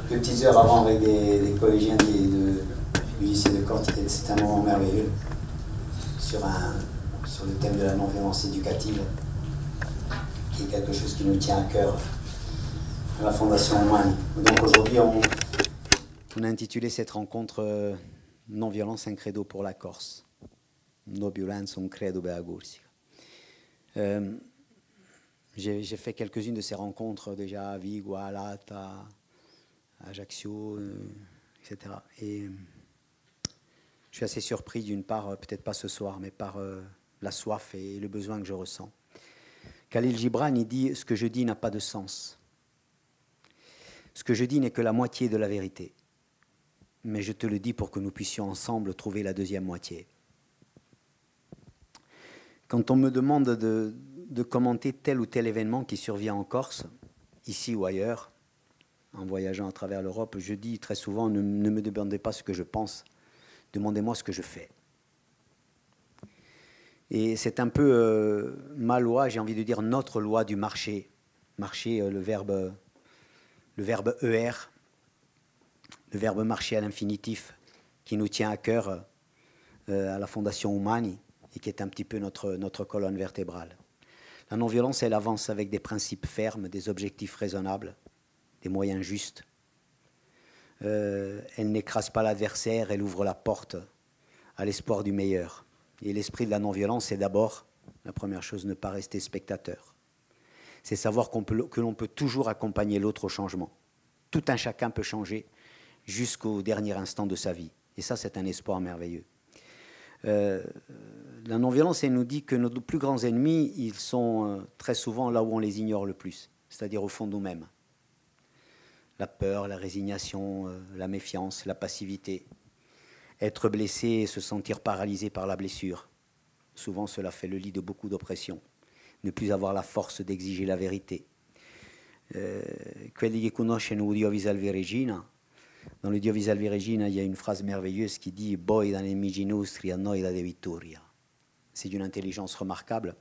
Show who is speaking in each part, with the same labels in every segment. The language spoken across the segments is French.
Speaker 1: deux petites heures avant avec des collégiens du lycée de Corte. C'était un moment merveilleux sur le thème de la non-violence éducative, qui est quelque chose qui nous tient à cœur à la Fondation Umani. Donc aujourd'hui, on a intitulé cette rencontre Non-violence, un credo pour la Corse. No violenza, un credo per la Corsica. J'ai fait quelques-unes de ces rencontres déjà à Vigo, à Lata, à Ajaccio, etc. Et je suis assez surpris d'une part, peut-être pas ce soir, mais par la soif et le besoin que je ressens. Khalil Gibran, il dit « Ce que je dis n'a pas de sens. Ce que je dis n'est que la moitié de la vérité. Mais je te le dis pour que nous puissions ensemble trouver la deuxième moitié. » Quand on me demande de commenter tel ou tel événement qui survient en Corse, ici ou ailleurs, en voyageant à travers l'Europe, je dis très souvent, ne me demandez pas ce que je pense, demandez-moi ce que je fais. Et c'est un peu ma loi, j'ai envie de dire notre loi du marché. Marché, le verbe ER, le verbe marcher à l'infinitif, qui nous tient à cœur à la Fondation Umani, et qui est un petit peu notre colonne vertébrale. La non-violence, elle avance avec des principes fermes, des objectifs raisonnables, des moyens justes. Elle n'écrase pas l'adversaire, elle ouvre la porte à l'espoir du meilleur. Et l'esprit de la non-violence, c'est d'abord, la première chose, ne pas rester spectateur. C'est savoir que l'on peut toujours accompagner l'autre au changement. Tout un chacun peut changer jusqu'au dernier instant de sa vie. Et ça, c'est un espoir merveilleux. La non-violence, elle nous dit que nos plus grands ennemis, ils sont très souvent là où on les ignore le plus, c'est-à-dire au fond de nous-mêmes. La peur, la résignation, la méfiance, la passivité. Être blessé et se sentir paralysé par la blessure. Souvent, cela fait le lit de beaucoup d'oppression. Ne plus avoir la force d'exiger la vérité. Quelli che conoscono Dio Salve Regina. Dans le Dio vi salvi Regina, il y a une phrase merveilleuse qui dit « Boi da nemici nostri a noi la de vittoria ». C'est d'une intelligence remarquable.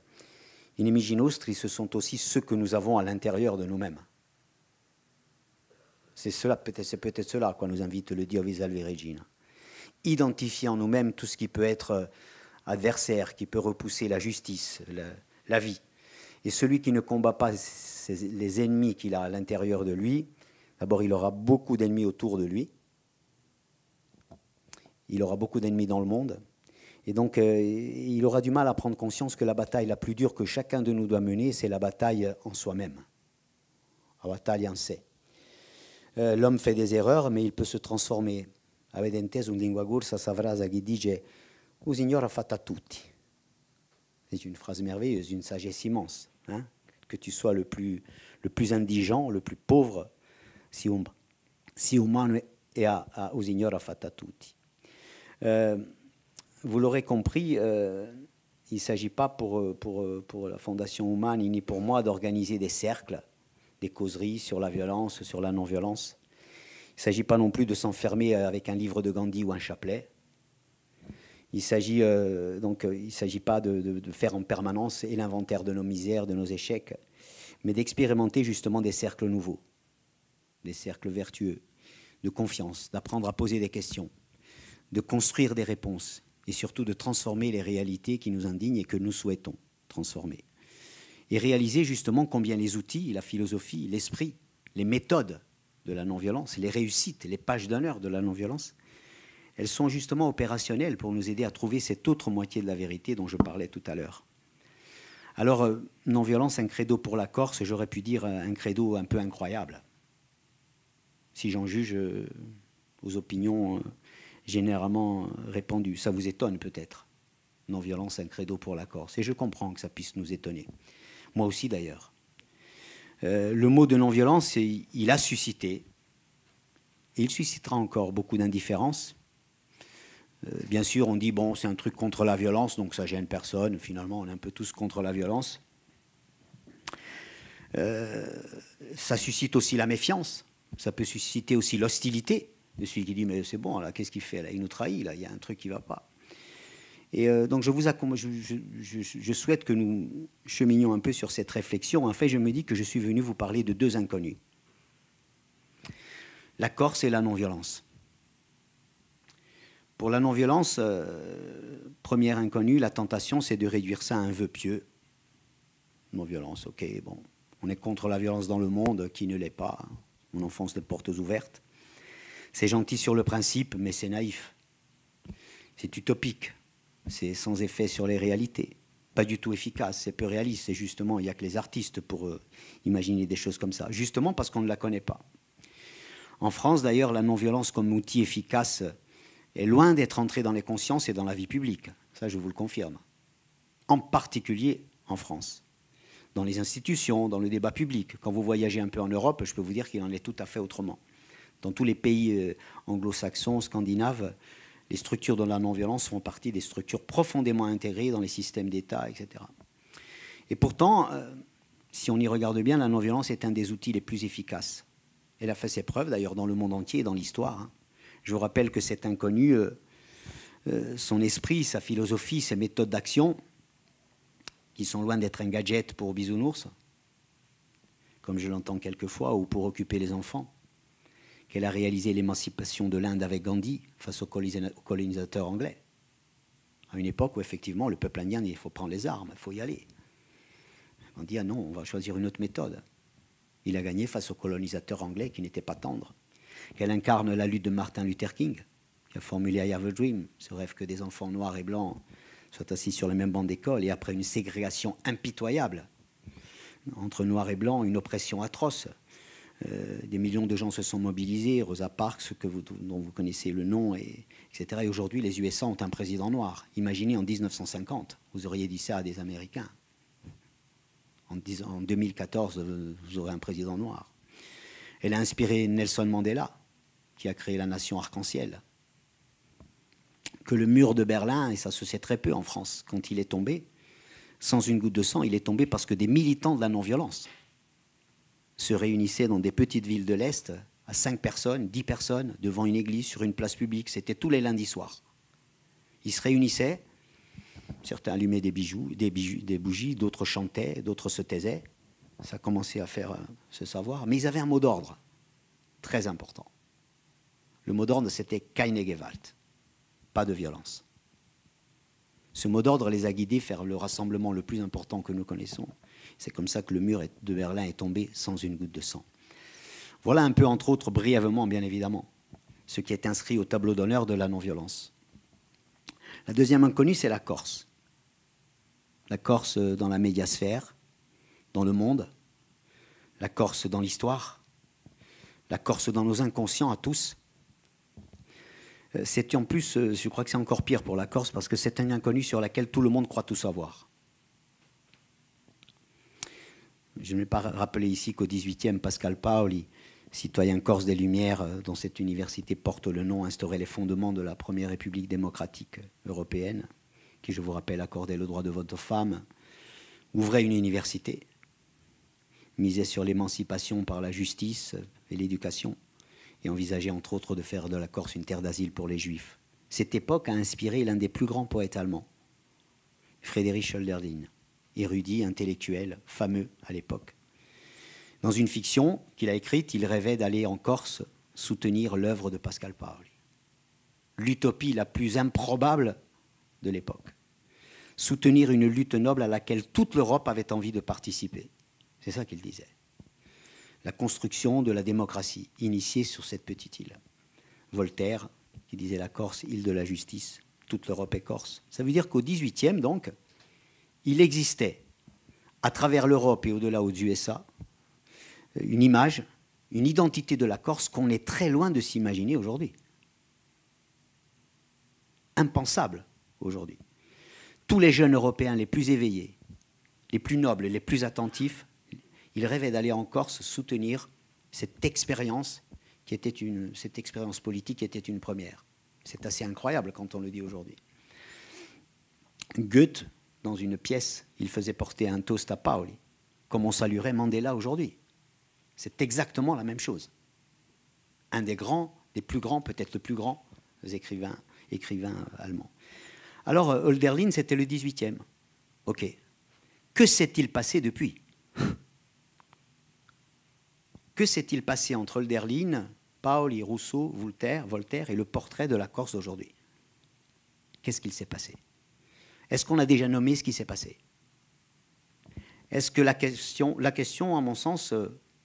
Speaker 1: Les nemici nostri, ce sont aussi ceux que nous avons à l'intérieur de nous-mêmes. C'est peut-être cela à quoi nous invite le Dio vi salvi Regina. Identifier en nous-mêmes tout ce qui peut être adversaire, qui peut repousser la justice, la vie. Et celui qui ne combat pas les ennemis qu'il a à l'intérieur de lui, d'abord, il aura beaucoup d'ennemis autour de lui. Il aura beaucoup d'ennemis dans le monde. Et donc, il aura du mal à prendre conscience que la bataille la plus dure que chacun de nous doit mener, c'est la bataille en soi-même. La bataille en sé. L'homme fait des erreurs, mais il peut se transformer. Avete inteso in lingua corsa questa frase che dice «O Signore ha fatto a tutti». C'est une phrase merveilleuse, une sagesse immense. Hein? Que tu sois le plus indigent, le plus pauvre, si umano e o Signore ha fatto a tutti. Vous l'aurez compris, il ne s'agit pas pour la Fondation Umani ni pour moi d'organiser des cercles, des causeries sur la violence, sur la non-violence. Il ne s'agit pas non plus de s'enfermer avec un livre de Gandhi ou un chapelet. Il ne s'agit pas de faire en permanence et l'inventaire de nos misères, de nos échecs, mais d'expérimenter justement des cercles nouveaux, des cercles vertueux, de confiance, d'apprendre à poser des questions, de construire des réponses et surtout de transformer les réalités qui nous indignent et que nous souhaitons transformer. Et réaliser justement combien les outils, la philosophie, l'esprit, les méthodes de la non-violence, les réussites, les pages d'honneur de la non-violence, elles sont justement opérationnelles pour nous aider à trouver cette autre moitié de la vérité dont je parlais tout à l'heure. Alors, non-violence, un credo pour la Corse, j'aurais pu dire un credo un peu incroyable, si j'en juge aux opinions généralement répandues. Ça vous étonne peut-être, non-violence, un credo pour la Corse. Et je comprends que ça puisse nous étonner. Moi aussi d'ailleurs. Le mot de non-violence, il a suscité, et il suscitera encore beaucoup d'indifférence. Bien sûr, on dit, bon, c'est un truc contre la violence, donc ça gêne personne. Finalement, on est un peu tous contre la violence. Ça suscite aussi la méfiance. Ça peut susciter aussi l'hostilité de celui qui dit, mais c'est bon, là, qu'est-ce qu'il fait là? Il nous trahit, là, il y a un truc qui ne va pas. Et donc, je souhaite que nous cheminions un peu sur cette réflexion. En fait, je me dis que je suis venu vous parler de deux inconnus. la Corse et la non-violence. Pour la non-violence, première inconnue, la tentation, c'est de réduire ça à un vœu pieux. Non-violence, ok, bon. On est contre la violence dans le monde, qui ne l'est pas. On enfonce des portes ouvertes. C'est gentil sur le principe, mais c'est naïf. C'est utopique. C'est sans effet sur les réalités. Pas du tout efficace, c'est peu réaliste. C'est justement, il n'y a que les artistes pour imaginer des choses comme ça. Justement parce qu'on ne la connaît pas. En France, d'ailleurs, la non-violence comme outil efficace est loin d'être entrée dans les consciences et dans la vie publique. Ça, je vous le confirme. En particulier en France. Dans les institutions, dans le débat public. Quand vous voyagez un peu en Europe, je peux vous dire qu'il en est tout à fait autrement. Dans tous les pays anglo-saxons, scandinaves, les structures de la non-violence font partie des structures profondément intégrées dans les systèmes d'État, etc. Et pourtant, si on y regarde bien, la non-violence est un des outils les plus efficaces. Elle a fait ses preuves, d'ailleurs, dans le monde entier et dans l'histoire. Hein. Je vous rappelle que cet inconnu, son esprit, sa philosophie, ses méthodes d'action, qui sont loin d'être un gadget pour bisounours, comme je l'entends quelquefois, ou pour occuper les enfants, qu'elle a réalisé l'émancipation de l'Inde avec Gandhi face aux colonisateurs anglais, à une époque où effectivement le peuple indien dit il faut prendre les armes, il faut y aller. Gandhi a non, on va choisir une autre méthode. Il a gagné face aux colonisateurs anglais qui n'étaient pas tendres. Qu'elle incarne la lutte de Martin Luther King, qui a formulé I Have a Dream, ce rêve que des enfants noirs et blancs soient assis sur les mêmes bancs d'école, et après une ségrégation impitoyable entre noirs et blancs, une oppression atroce. Des millions de gens se sont mobilisés, Rosa Parks, dont vous connaissez le nom, etc. Et aujourd'hui, les USA ont un président noir. Imaginez en 1950, vous auriez dit ça à des Américains. En 2014, vous aurez un président noir. Elle a inspiré Nelson Mandela, qui a créé la nation arc-en-ciel. Que le mur de Berlin, et ça se sait très peu en France, quand il est tombé, sans une goutte de sang, il est tombé parce que des militants de la non-violence se réunissaient dans des petites villes de l'Est, à 5 personnes, 10 personnes, devant une église, sur une place publique. C'était tous les lundis soirs. Ils se réunissaient, certains allumaient des bougies, d'autres chantaient, d'autres se taisaient. Ça commençait à faire se savoir. Mais ils avaient un mot d'ordre très important. Le mot d'ordre, c'était keine Gewalt. Pas de violence. Ce mot d'ordre les a guidés vers le rassemblement le plus important que nous connaissons. C'est comme ça que le mur de Berlin est tombé sans une goutte de sang. Voilà un peu, entre autres, brièvement, bien évidemment, ce qui est inscrit au tableau d'honneur de la non-violence. La deuxième inconnue, c'est la Corse. La Corse dans la médiasphère, dans le monde, la Corse dans l'histoire, la Corse dans nos inconscients à tous. C'est en plus, je crois que c'est encore pire pour la Corse, parce que c'est un inconnu sur lequel tout le monde croit tout savoir. Je ne vais pas rappeler ici qu'au XVIIIe, Pascal Paoli, citoyen corse des Lumières, dont cette université porte le nom, instaurait les fondements de la première République démocratique européenne, qui, je vous rappelle, accordait le droit de vote aux femmes, ouvrait une université, misait sur l'émancipation par la justice et l'éducation, et envisageait entre autres de faire de la Corse une terre d'asile pour les Juifs. Cette époque a inspiré l'un des plus grands poètes allemands, Friedrich Hölderlin, érudit, intellectuel, fameux à l'époque. Dans une fiction qu'il a écrite, il rêvait d'aller en Corse soutenir l'œuvre de Pascal Paoli. L'utopie la plus improbable de l'époque. Soutenir une lutte noble à laquelle toute l'Europe avait envie de participer. C'est ça qu'il disait. La construction de la démocratie initiée sur cette petite île. Voltaire, qui disait la Corse, île de la justice, toute l'Europe est corse. Ça veut dire qu'au XVIIIe, donc, il existait, à travers l'Europe et au-delà aux USA, une image, une identité de la Corse qu'on est très loin de s'imaginer aujourd'hui. Impensable aujourd'hui. Tous les jeunes Européens les plus éveillés, les plus nobles, les plus attentifs, ils rêvaient d'aller en Corse soutenir cette expérience cette expérience politique qui était une première. C'est assez incroyable quand on le dit aujourd'hui. Goethe, dans une pièce, il faisait porter un toast à Paoli, comme on saluerait Mandela aujourd'hui. C'est exactement la même chose. Un des grands, des plus grands, peut-être le plus grand écrivain allemand. Alors, Hölderlin, c'était le 18e. OK. Que s'est-il passé depuis ? Que s'est-il passé entre Hölderlin, Paoli, Rousseau, Voltaire et le portrait de la Corse d'aujourd'hui. Qu'est-ce qu'il s'est passé? Est-ce qu'on a déjà nommé ce qui s'est passé? Est-ce que la question, à mon sens,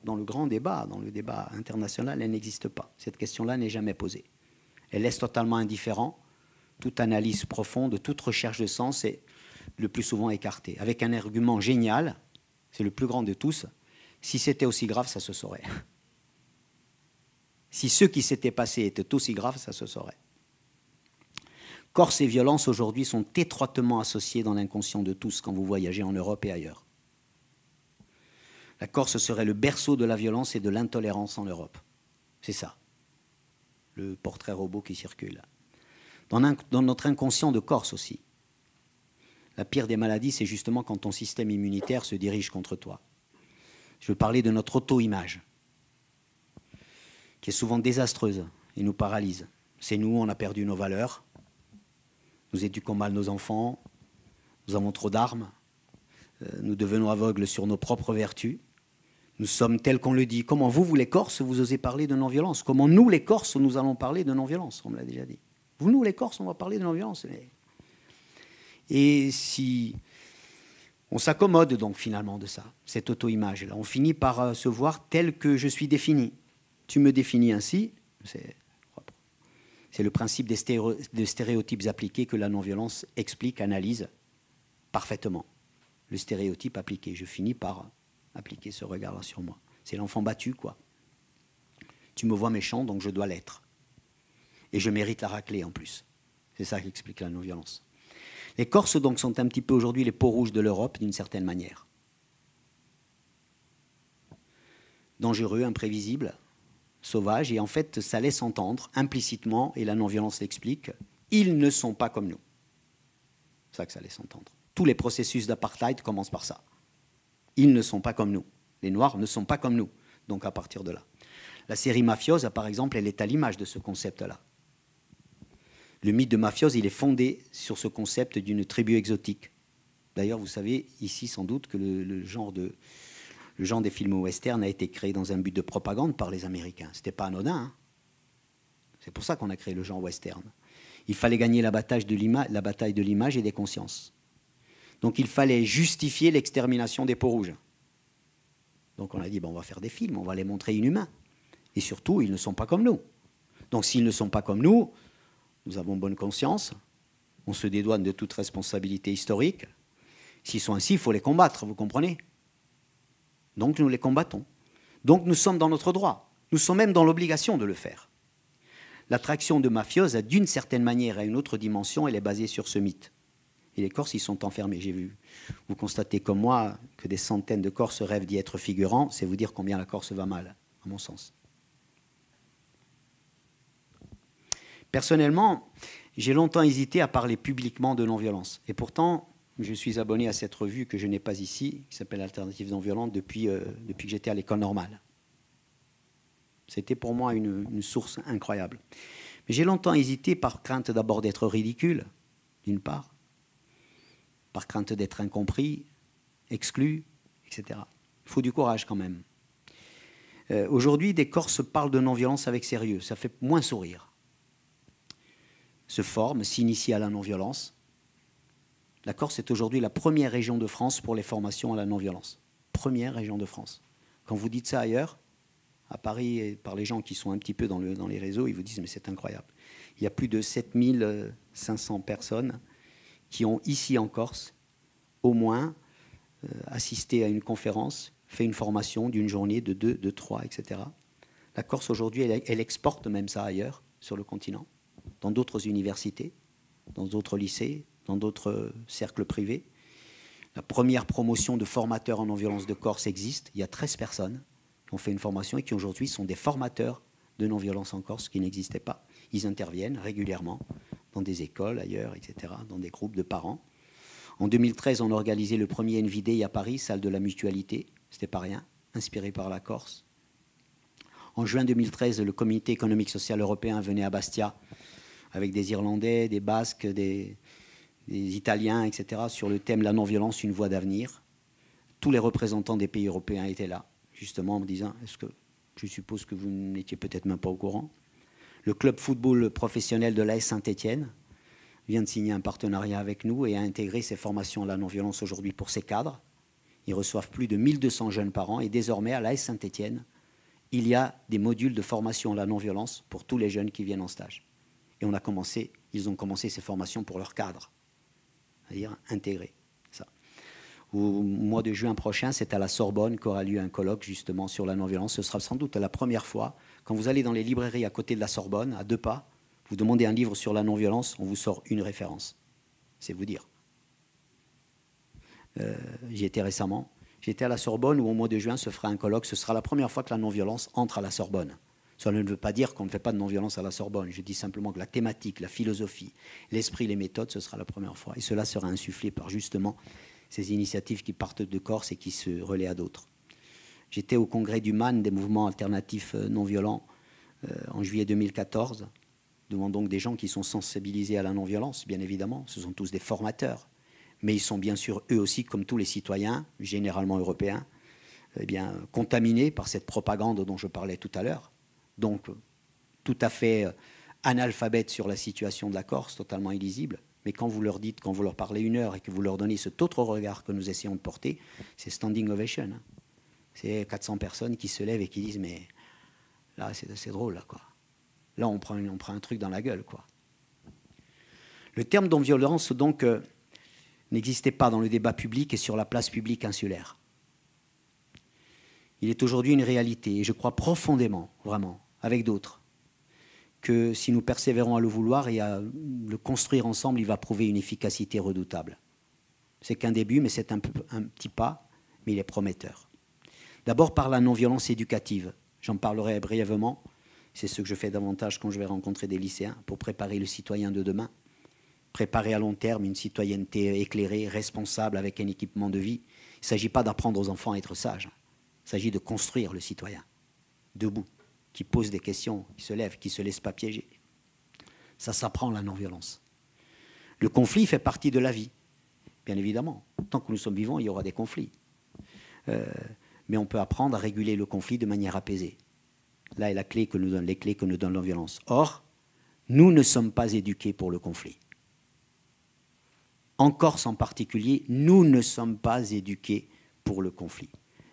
Speaker 1: dans le grand débat, dans le débat international, elle n'existe pas. Cette question-là n'est jamais posée. Elle laisse totalement indifférent toute analyse profonde, toute recherche de sens est le plus souvent écartée. Avec un argument génial, c'est le plus grand de tous, si c'était aussi grave, ça se saurait. Si ce qui s'était passé était aussi grave, ça se saurait. Corse et violence aujourd'hui sont étroitement associés dans l'inconscient de tous quand vous voyagez en Europe et ailleurs. La Corse serait le berceau de la violence et de l'intolérance en Europe. C'est ça, le portrait robot qui circule. Dans notre inconscient de Corse aussi. La pire des maladies, c'est justement quand ton système immunitaire se dirige contre toi. Je veux parler de notre auto-image, qui est souvent désastreuse et nous paralyse. C'est nous, on a perdu nos valeurs, nous éduquons mal nos enfants, nous avons trop d'armes, nous devenons aveugles sur nos propres vertus. Nous sommes tels qu'on le dit. Comment vous les Corses, vous osez parler de non-violence? Comment nous, les Corses, nous allons parler de non-violence? On me l'a déjà dit. Vous, nous, les Corses, on va parler de non-violence. Et si on s'accommode donc finalement de ça, cette auto-image-là, on finit par se voir tel que je suis défini. Tu me définis ainsi, c'est le principe des stéréotypes appliqués que la non-violence explique, analyse parfaitement. Le stéréotype appliqué, je finis par appliquer ce regard-là sur moi. C'est l'enfant battu, quoi. Tu me vois méchant, donc je dois l'être. Et je mérite la raclée en plus. C'est ça qui explique la non-violence. Les Corses donc sont un petit peu aujourd'hui les peaux rouges de l'Europe d'une certaine manière. Dangereux, imprévisible, sauvage, et en fait ça laisse entendre implicitement, et la non-violence l'explique, ils ne sont pas comme nous. C'est ça que ça laisse entendre. Tous les processus d'apartheid commencent par ça. Ils ne sont pas comme nous. Les Noirs ne sont pas comme nous. Donc à partir de là. La série Mafiosa, par exemple, elle est à l'image de ce concept-là. Le mythe de Mafiosa, il est fondé sur ce concept d'une tribu exotique. D'ailleurs, vous savez ici sans doute que le genre des films western a été créé dans un but de propagande par les Américains. Ce n'était pas anodin. Hein. C'est pour ça qu'on a créé le genre western. Il fallait gagner la bataille de l'image et des consciences. Donc il fallait justifier l'extermination des peaux rouges. Donc on a dit, on va faire des films, on va les montrer inhumains. Et surtout, ils ne sont pas comme nous. Donc s'ils ne sont pas comme nous, nous avons bonne conscience, on se dédouane de toute responsabilité historique. S'ils sont ainsi, il faut les combattre, vous comprenez? Donc nous les combattons. Donc nous sommes dans notre droit. Nous sommes même dans l'obligation de le faire. L'attraction de Mafiosa, d'une certaine manière, à une autre dimension, elle est basée sur ce mythe. Et les Corses, ils sont enfermés, j'ai vu. Vous constatez comme moi que des centaines de Corses rêvent d'y être figurants, c'est vous dire combien la Corse va mal, à mon sens. Personnellement, j'ai longtemps hésité à parler publiquement de non-violence. Et pourtant, je suis abonné à cette revue que je n'ai pas ici, qui s'appelle Alternative non-violente, depuis que j'étais à l'école normale. C'était pour moi une source incroyable. Mais j'ai longtemps hésité par crainte d'abord d'être ridicule, d'une part, par crainte d'être incompris, exclu, etc. Il faut du courage quand même. Aujourd'hui, des Corses parlent de non-violence avec sérieux. Ça fait moins sourire. Se forment, s'initient à la non-violence. La Corse est aujourd'hui la première région de France pour les formations à la non-violence. Première région de France. Quand vous dites ça ailleurs, à Paris, et par les gens qui sont un petit peu dans les réseaux, ils vous disent mais c'est incroyable. Il y a plus de 7500 personnes qui ont ici en Corse, au moins, assisté à une conférence, fait une formation d'une journée, de 2, de 3, etc. La Corse aujourd'hui, elle exporte même ça ailleurs, sur le continent, dans d'autres universités, dans d'autres lycées, dans d'autres cercles privés. La première promotion de formateurs en non-violence de Corse existe. Il y a 13 personnes qui ont fait une formation et qui aujourd'hui sont des formateurs de non-violence en Corse qui n'existaient pas. Ils interviennent régulièrement dans des écoles, ailleurs, etc., dans des groupes de parents. En 2013, on a organisé le premier NVD à Paris, salle de la Mutualité. C'était pas rien, inspiré par la Corse. En juin 2013, le Comité économique social européen venait à Bastia avec des Irlandais, des Basques, des Italiens, etc., sur le thème « La non-violence, une voie d'avenir ». Tous les représentants des pays européens étaient là, justement en me disant « Est-ce que Je suppose que vous n'étiez peut-être même pas au courant. Le club football professionnel de l'AS Saint-Étienne vient de signer un partenariat avec nous et a intégré ces formations à la non-violence aujourd'hui pour ses cadres. Ils reçoivent plus de 1200 jeunes par an et désormais à l'AS Saint-Étienne, il y a des modules de formation à la non-violence pour tous les jeunes qui viennent en stage. Et ils ont commencé ces formations pour leurs cadres, c'est-à-dire intégrer ça. Au mois de juin prochain, c'est à la Sorbonne qu'aura lieu un colloque justement sur la non-violence. Ce sera sans doute la première fois. Quand vous allez dans les librairies à côté de la Sorbonne, à 2 pas, vous demandez un livre sur la non-violence, on vous sort une référence. C'est vous dire. J'y étais récemment. J'étais à la Sorbonne où au mois de juin se fera un colloque. Ce sera la première fois que la non-violence entre à la Sorbonne. Ça ne veut pas dire qu'on ne fait pas de non-violence à la Sorbonne. Je dis simplement que la thématique, la philosophie, l'esprit, les méthodes, ce sera la première fois. Et cela sera insufflé par justement ces initiatives qui partent de Corse et qui se relaient à d'autres. J'étais au congrès du MAN, des mouvements alternatifs non-violents, en juillet 2014, devant donc des gens qui sont sensibilisés à la non-violence, bien évidemment. Ce sont tous des formateurs. Mais ils sont bien sûr, eux aussi, comme tous les citoyens, généralement européens, eh bien, contaminés par cette propagande dont je parlais tout à l'heure. Donc, tout à fait analphabètes sur la situation de la Corse, totalement illisible. Mais quand vous leur dites, quand vous leur parlez 1 heure et que vous leur donnez cet autre regard que nous essayons de porter, c'est standing ovation. C'est 400 personnes qui se lèvent et qui disent « mais là, c'est drôle, là, quoi. Là, on prend un truc dans la gueule, quoi. » Le terme non-violence, donc, n'existait pas dans le débat public et sur la place publique insulaire. Il est aujourd'hui une réalité, et je crois profondément, vraiment, avec d'autres, que si nous persévérons à le vouloir et à le construire ensemble, il va prouver une efficacité redoutable. C'est qu'un début, mais c'est un petit pas, mais il est prometteur. D'abord par la non-violence éducative. J'en parlerai brièvement. C'est ce que je fais davantage quand je vais rencontrer des lycéens pour préparer le citoyen de demain. Préparer à long terme une citoyenneté éclairée, responsable, avec un équipement de vie. Il ne s'agit pas d'apprendre aux enfants à être sages. Il s'agit de construire le citoyen, debout, qui pose des questions, qui se lève, qui ne se laisse pas piéger. Ça s'apprend, la non-violence. Le conflit fait partie de la vie, bien évidemment. Tant que nous sommes vivants, il y aura des conflits. Mais on peut apprendre à réguler le conflit de manière apaisée. Là est la clé que nous donne, les clés que nous donne la violence. Or, nous ne sommes pas éduqués pour le conflit. En Corse en particulier, nous ne sommes pas éduqués pour le conflit.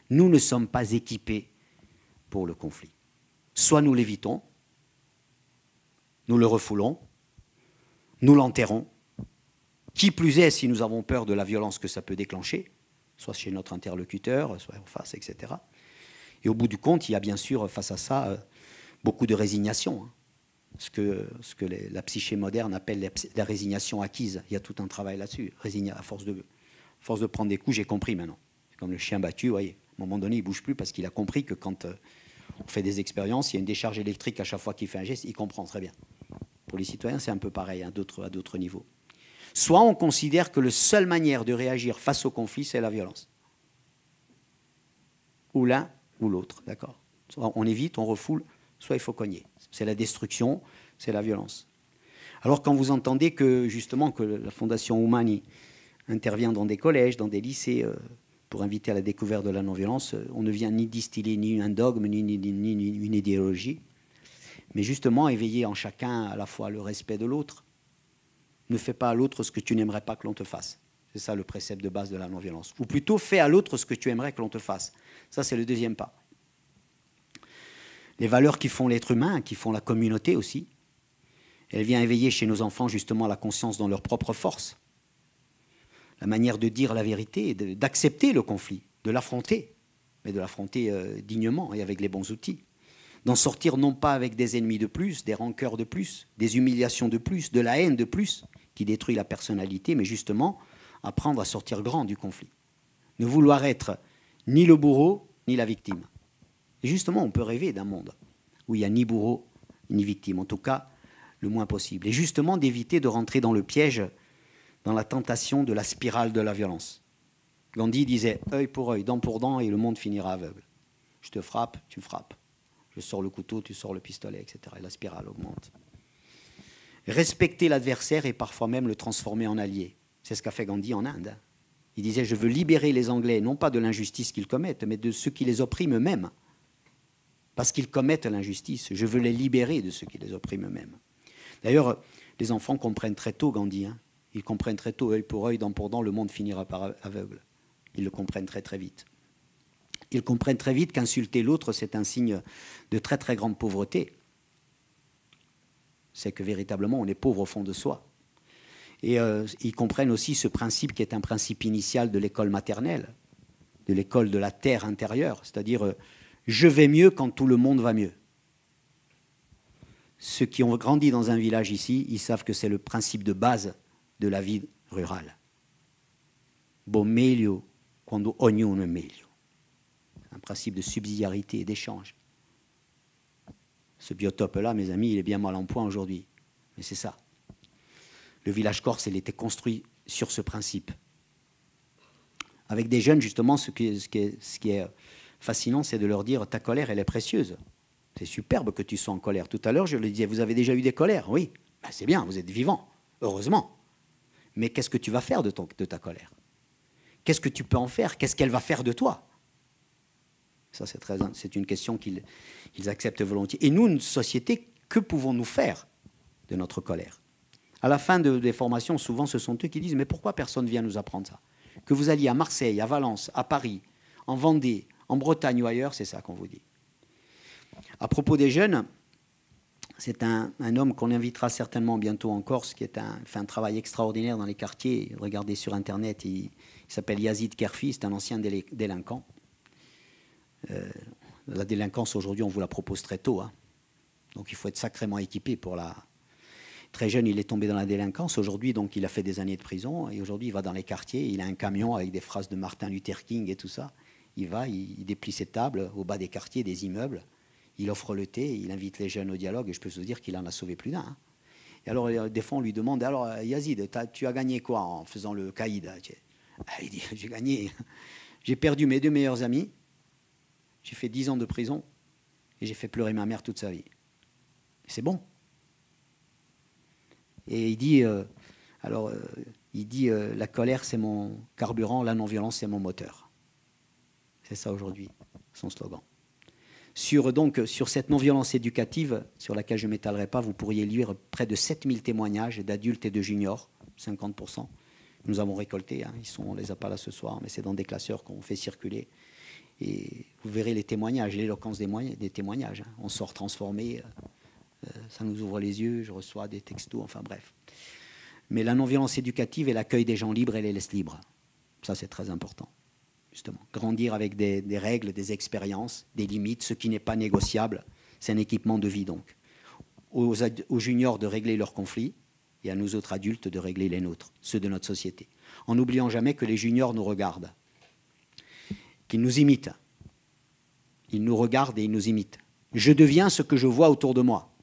Speaker 1: Nous ne sommes pas équipés pour le conflit. Soit nous l'évitons, nous le refoulons, nous l'enterrons. Qui plus est, si nous avons peur de la violence que ça peut déclencher, soit chez notre interlocuteur, soit en face, etc. Et au bout du compte, il y a bien sûr, face à ça, beaucoup de résignation. Ce que la psyché moderne appelle la résignation acquise. Il y a tout un travail là-dessus. À force de prendre des coups, j'ai compris maintenant. C'est comme le chien battu, vous voyez. À un moment donné, il ne bouge plus parce qu'il a compris que quand on fait des expériences, il y a une décharge électrique à chaque fois qu'il fait un geste, il comprend très bien. Pour les citoyens, c'est un peu pareil, à d'autres niveaux. Soit on considère que la seule manière de réagir face au conflit, c'est la violence. Ou l'un ou l'autre, d'accord. Soit on évite, on refoule, soit il faut cogner. C'est la destruction, c'est la violence. Alors quand vous entendez que justement que la Fondation Humani intervient dans des collèges, dans des lycées, pour inviter à la découverte de la non-violence, on ne vient ni distiller ni un dogme, ni une idéologie, mais justement éveiller en chacun à la fois le respect de l'autre. Ne fais pas à l'autre ce que tu n'aimerais pas que l'on te fasse. C'est ça le précepte de base de la non-violence. Ou plutôt, fais à l'autre ce que tu aimerais que l'on te fasse. Ça, c'est le deuxième pas. Les valeurs qui font l'être humain, qui font la communauté aussi, elle vient éveiller chez nos enfants justement la conscience dans leur propre force. La manière de dire la vérité, d'accepter le conflit, de l'affronter, mais de l'affronter dignement et avec les bons outils. D'en sortir non pas avec des ennemis de plus, des rancœurs de plus, des humiliations de plus, de la haine de plus, qui détruit la personnalité, mais justement apprendre à sortir grand du conflit. Ne vouloir être ni le bourreau, ni la victime. Et justement, on peut rêver d'un monde où il n'y a ni bourreau, ni victime, en tout cas, le moins possible. Et justement, d'éviter de rentrer dans le piège, dans la tentation de la spirale de la violence. Gandhi disait « œil pour œil, dent pour dent, et le monde finira aveugle. Je te frappe, tu me frappes. Je sors le couteau, tu sors le pistolet, etc. » Et la spirale augmente. Respecter l'adversaire et parfois même le transformer en allié. C'est ce qu'a fait Gandhi en Inde. Il disait « je veux libérer les Anglais, non pas de l'injustice qu'ils commettent, mais de ceux qui les oppriment eux-mêmes. » parce qu'ils commettent l'injustice. Je veux les libérer de ceux qui les oppriment eux-mêmes. D'ailleurs, les enfants comprennent très tôt Gandhi. Hein. Ils comprennent très tôt, œil pour œil, dent pour dent, le monde finira par aveugle. Ils le comprennent très très vite. Ils comprennent très vite qu'insulter l'autre, c'est un signe de très très grande pauvreté. C'est que véritablement, on est pauvre au fond de soi. Et ils comprennent aussi ce principe qui est un principe initial de l'école maternelle, de l'école de la terre intérieure, c'est-à-dire je vais mieux quand tout le monde va mieux. Ceux qui ont grandi dans un village ici, ils savent que c'est le principe de base de la vie rurale. Bo meglio quando ognuno è meglio. Un principe de subsidiarité et d'échange. Ce biotope-là, mes amis, il est bien mal en point aujourd'hui. Mais c'est ça. Le village corse, il était construit sur ce principe. Avec des jeunes, justement, ce qui est fascinant, c'est de leur dire, ta colère, elle est précieuse. C'est superbe que tu sois en colère. Tout à l'heure, je le disais, vous avez déjà eu des colères? Oui, ben, c'est bien, vous êtes vivant, heureusement. Mais qu'est-ce que tu vas faire de ta colère? Qu'est-ce que tu peux en faire? Qu'est-ce qu'elle va faire de toi? Ça, c'est une question qu'ils acceptent volontiers. Et nous, une société, que pouvons-nous faire de notre colère? À la fin des formations, souvent, ce sont eux qui disent « Mais pourquoi personne ne vient nous apprendre ça ?» Que vous alliez à Marseille, à Valence, à Paris, en Vendée, en Bretagne ou ailleurs, c'est ça qu'on vous dit. À propos des jeunes, c'est un homme qu'on invitera certainement bientôt en Corse, qui fait un travail extraordinaire dans les quartiers. Regardez sur Internet, il s'appelle Yazid Kerfi, c'est un ancien délinquant. La délinquance, aujourd'hui, on vous la propose très tôt. Hein. Donc il faut être sacrément équipé pour la... Très jeune, il est tombé dans la délinquance. Aujourd'hui, donc, il a fait des années de prison. Et aujourd'hui, il va dans les quartiers. Il a un camion avec des phrases de Martin Luther King et tout ça. Il va, il déplie ses tables au bas des quartiers, des immeubles. Il offre le thé, il invite les jeunes au dialogue. Et je peux vous dire qu'il en a sauvé plus d'un. Hein. Et alors, des fois, on lui demande, alors, Yazid, tu as gagné quoi en faisant le caïd? Il dit, j'ai gagné. J'ai perdu mes 2 meilleurs amis. J'ai fait 10 ans de prison. Et j'ai fait pleurer ma mère toute sa vie. C'est bon. Et il dit, la colère, c'est mon carburant, la non-violence, c'est mon moteur. C'est ça aujourd'hui, son slogan. Sur cette non-violence éducative, sur laquelle je ne m'étalerai pas, vous pourriez lire près de 7000 témoignages d'adultes et de juniors, 50%. Nous avons récolté, hein, on ne les a pas là ce soir, mais c'est dans des classeurs qu'on fait circuler. Et vous verrez les témoignages, l'éloquence des témoignages. Hein. On sort transformé. Ça nous ouvre les yeux, je reçois des textos, enfin bref. Mais la non-violence éducative est l'accueil des gens libres et les laisse libres. Ça, c'est très important, justement. Grandir avec des règles, des expériences, des limites, ce qui n'est pas négociable, c'est un équipement de vie, donc. Aux juniors de régler leurs conflits et à nous autres adultes de régler les nôtres, ceux de notre société. En n'oubliant jamais que les juniors nous regardent, qu'ils nous imitent. Ils nous regardent et ils nous imitent. Je deviens ce que je vois autour de moi.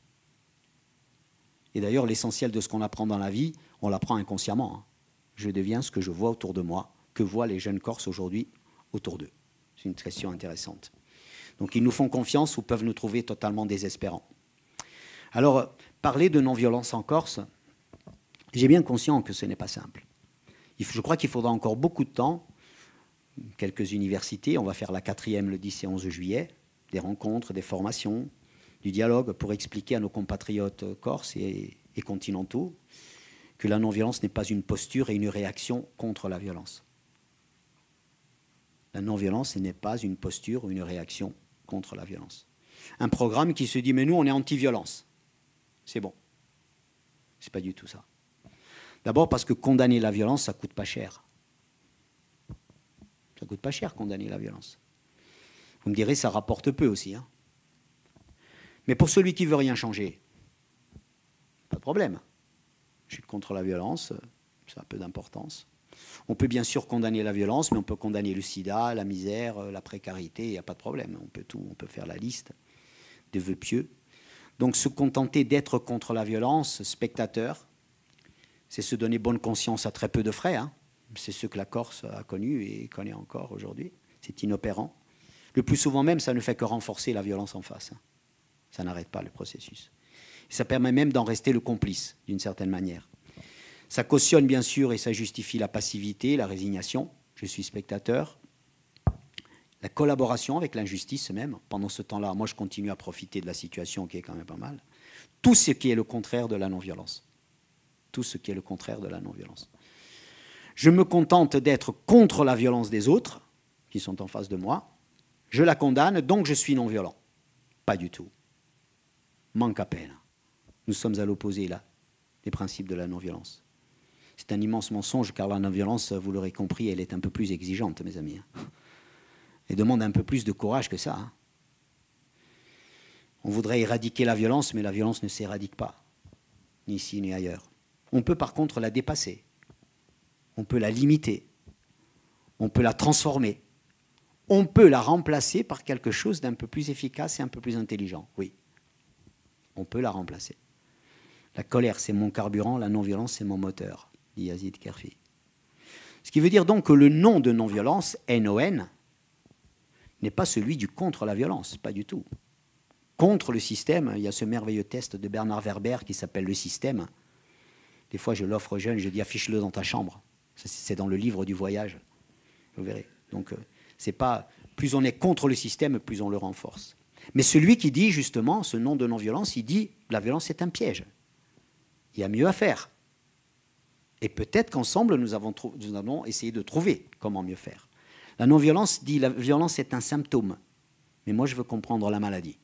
Speaker 1: Et d'ailleurs, l'essentiel de ce qu'on apprend dans la vie, on l'apprend inconsciemment. Hein. Je deviens ce que je vois autour de moi, que voient les jeunes Corses aujourd'hui autour d'eux. C'est une question intéressante. Donc ils nous font confiance ou peuvent nous trouver totalement désespérants. Alors, parler de non-violence en Corse, j'ai bien conscience que ce n'est pas simple. Je crois qu'il faudra encore beaucoup de temps, quelques universités, on va faire la 4e le 10 et 11 juillet, des rencontres, des formations, du dialogue pour expliquer à nos compatriotes corses et continentaux que la non-violence n'est pas une posture et une réaction contre la violence. La non-violence n'est pas une posture ou une réaction contre la violence. Un programme qui se dit « mais nous, on est anti-violence ». C'est bon. C'est pas du tout ça. D'abord parce que condamner la violence, ça coûte pas cher. Ça coûte pas cher, condamner la violence. Vous me direz, ça rapporte peu aussi. Hein. Mais pour celui qui ne veut rien changer, pas de problème. Je suis contre la violence, ça a peu d'importance. On peut bien sûr condamner la violence, mais on peut condamner le sida, la misère, la précarité, il n'y a pas de problème. On peut tout, on peut faire la liste des vœux pieux. Donc se contenter d'être contre la violence, spectateur, c'est se donner bonne conscience à très peu de frais. Hein. C'est ce que la Corse a connu et connaît encore aujourd'hui. C'est inopérant. Le plus souvent même, ça ne fait que renforcer la violence en face. Hein. Ça n'arrête pas le processus. Et ça permet même d'en rester le complice, d'une certaine manière. Ça cautionne, bien sûr, et ça justifie la passivité, la résignation. Je suis spectateur. la collaboration avec l'injustice même. Pendant ce temps-là, moi, je continue à profiter de la situation qui est quand même pas mal. Tout ce qui est le contraire de la non-violence. Tout ce qui est le contraire de la non-violence. Je me contente d'être contre la violence des autres, qui sont en face de moi. Je la condamne, donc je suis non-violent. Pas du tout. Manque à peine. Nous sommes à l'opposé, là, des principes de la non-violence. C'est un immense mensonge, car la non-violence, vous l'aurez compris, elle est un peu plus exigeante, mes amis. Elle demande un peu plus de courage que ça. On voudrait éradiquer la violence, mais la violence ne s'éradique pas, ni ici ni ailleurs. On peut par contre la dépasser. On peut la limiter. On peut la transformer. On peut la remplacer par quelque chose d'un peu plus efficace et un peu plus intelligent. Oui, on peut la remplacer. La colère, c'est mon carburant, la non-violence, c'est mon moteur, dit Yazid Kerfi. Ce qui veut dire donc que le nom de non-violence, NON, n'est pas celui du contre la violence, pas du tout. Contre le système, il y a ce merveilleux test de Bernard Werber qui s'appelle Le Système. Des fois, je l'offre aux jeunes, je dis affiche-le dans ta chambre. C'est dans le livre du voyage. Vous verrez. Donc, c'est pas, plus on est contre le système, plus on le renforce. Mais celui qui dit justement ce nom de non-violence, il dit la violence est un piège. Il y a mieux à faire. Et peut-être qu'ensemble, nous allons essayer de trouver comment mieux faire. La non-violence dit la violence est un symptôme. Mais moi, je veux comprendre la maladie.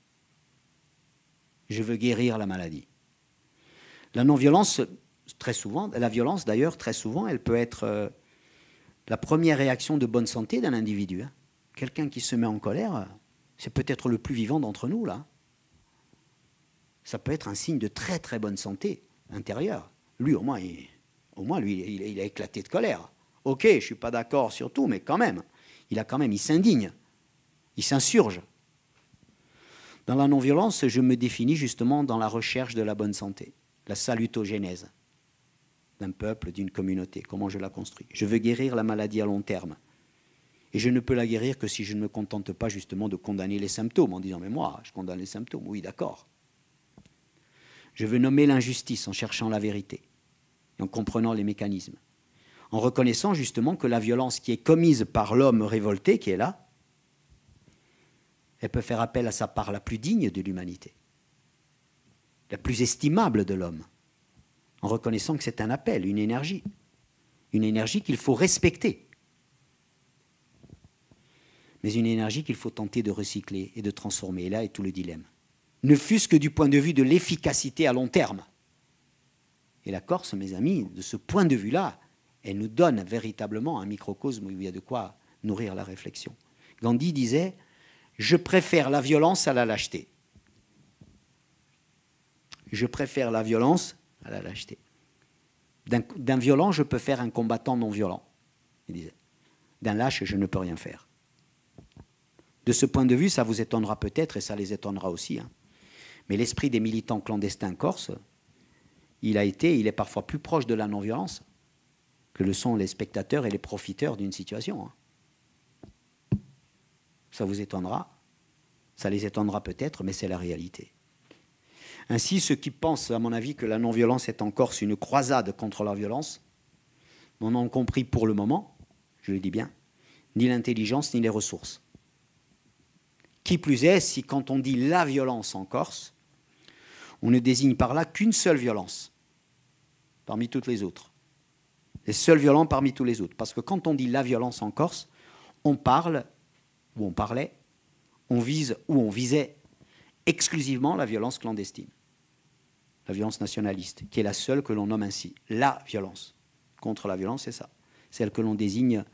Speaker 1: Je veux guérir la maladie. La non-violence, très souvent, la violence d'ailleurs, très souvent, elle peut être la première réaction de bonne santé d'un individu. Quelqu'un qui se met en colère, c'est peut-être le plus vivant d'entre nous, là. Ça peut être un signe de très très bonne santé intérieure. Lui, au moins, il a éclaté de colère. Ok, je ne suis pas d'accord sur tout, mais quand même, il s'indigne, il s'insurge. Dans la non-violence, je me définis justement dans la recherche de la bonne santé, la salutogénèse d'un peuple, d'une communauté, comment je la construis. Je veux guérir la maladie à long terme. Et je ne peux la guérir que si je ne me contente pas justement de condamner les symptômes en disant « mais moi, je condamne les symptômes ». Oui, d'accord. Je veux nommer l'injustice en cherchant la vérité et en comprenant les mécanismes. En reconnaissant justement que la violence qui est commise par l'homme révolté qui est là, elle peut faire appel à sa part la plus digne de l'humanité, la plus estimable de l'homme, en reconnaissant que c'est un appel, une énergie qu'il faut respecter, mais une énergie qu'il faut tenter de recycler et de transformer. Et là est tout le dilemme. Ne fût-ce que du point de vue de l'efficacité à long terme. Et la Corse, mes amis, de ce point de vue-là, elle nous donne véritablement un microcosme où il y a de quoi nourrir la réflexion. Gandhi disait « Je préfère la violence à la lâcheté ». Je préfère la violence à la lâcheté. D'un violent, je peux faire un combattant non violent, il disait. D'un lâche, je ne peux rien faire. De ce point de vue, ça vous étonnera peut-être et ça les étonnera aussi. Mais l'esprit des militants clandestins corses, il est parfois plus proche de la non-violence que le sont les spectateurs et les profiteurs d'une situation. Ça vous étonnera, ça les étonnera peut-être, mais c'est la réalité. Ainsi, ceux qui pensent, à mon avis, que la non-violence est en Corse une croisade contre la violence, n'en ont compris pour le moment, je le dis bien, ni l'intelligence ni les ressources. Qui plus est, si quand on dit la violence en Corse, on ne désigne par là qu'une seule violence, parmi toutes les autres. Les seuls violents parmi tous les autres. Parce que quand on dit la violence en Corse, on parle, ou on parlait, on vise ou on visait exclusivement la violence clandestine. La violence nationaliste, qui est la seule que l'on nomme ainsi. La violence. Contre la violence, c'est ça. Celle que l'on désigne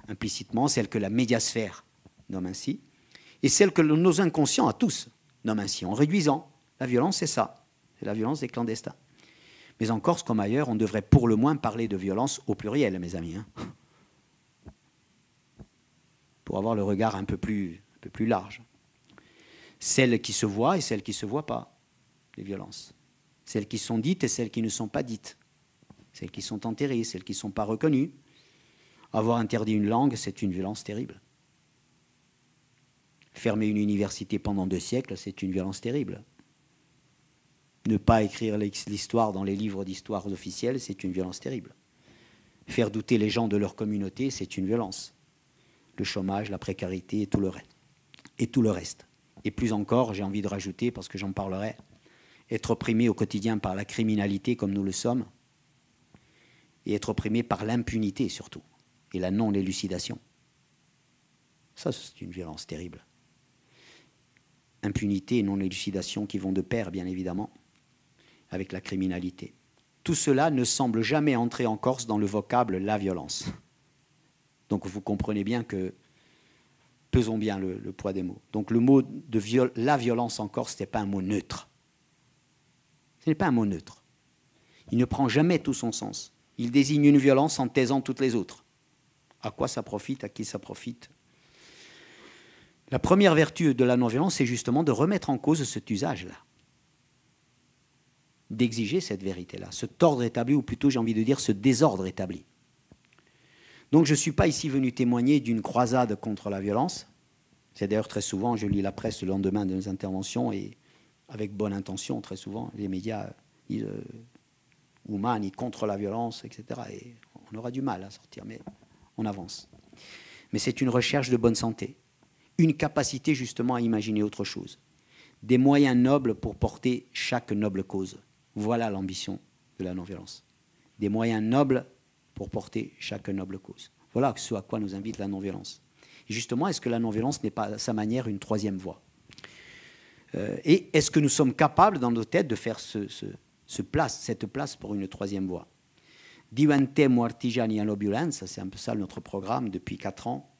Speaker 1: implicitement, celle que la médiasphère nomme ainsi, et celle que nos inconscients à tous nomment ainsi, en réduisant. La violence, c'est ça. C'est la violence des clandestins. Mais en Corse, comme ailleurs, on devrait pour le moins parler de violence au pluriel, mes amis. Pour avoir le regard un peu plus large. Celles qui se voient et celles qui ne se voient pas, les violences. Celles qui sont dites et celles qui ne sont pas dites. Celles qui sont enterrées, celles qui ne sont pas reconnues. Avoir interdit une langue, c'est une violence terrible. Fermer une université pendant 2 siècles, c'est une violence terrible. Ne pas écrire l'histoire dans les livres d'histoire officiels, c'est une violence terrible. Faire douter les gens de leur communauté, c'est une violence. le chômage, la précarité et tout le reste. Et plus encore, j'ai envie de rajouter, parce que j'en parlerai, être opprimé au quotidien par la criminalité comme nous le sommes, et être opprimé par l'impunité surtout, et la non-élucidation. Ça, c'est une violence terrible. Impunité et non-élucidation qui vont de pair, bien évidemment, avec la criminalité. Tout cela ne semble jamais entrer en Corse dans le vocable « la violence ». Donc vous comprenez bien que, pesons bien le poids des mots. Donc le mot de la violence en Corse, ce n'est pas un mot neutre. Ce n'est pas un mot neutre. Il ne prend jamais tout son sens. Il désigne une violence en taisant toutes les autres. À quoi ça profite? À qui ça profite? La première vertu de la non-violence, c'est justement de remettre en cause cet usage-là, d'exiger cette vérité-là, cet ordre établi, ou plutôt j'ai envie de dire ce désordre établi. Donc je ne suis pas ici venu témoigner d'une croisade contre la violence. C'est d'ailleurs très souvent, je lis la presse le lendemain de nos interventions, et avec bonne intention, très souvent, les médias disent Oumane contre la violence, etc. Et on aura du mal à sortir, mais on avance. Mais c'est une recherche de bonne santé, une capacité justement à imaginer autre chose, des moyens nobles pour porter chaque noble cause. Voilà l'ambition de la non-violence. Des moyens nobles pour porter chaque noble cause. Voilà ce à quoi nous invite la non-violence. Et justement, est-ce que la non-violence n'est pas à sa manière une troisième voie? Et est-ce que nous sommes capables dans nos têtes de faire cette place pour une troisième voie? Diventiamo artigiani all'opulenza, c'est un peu ça notre programme depuis 4 ans.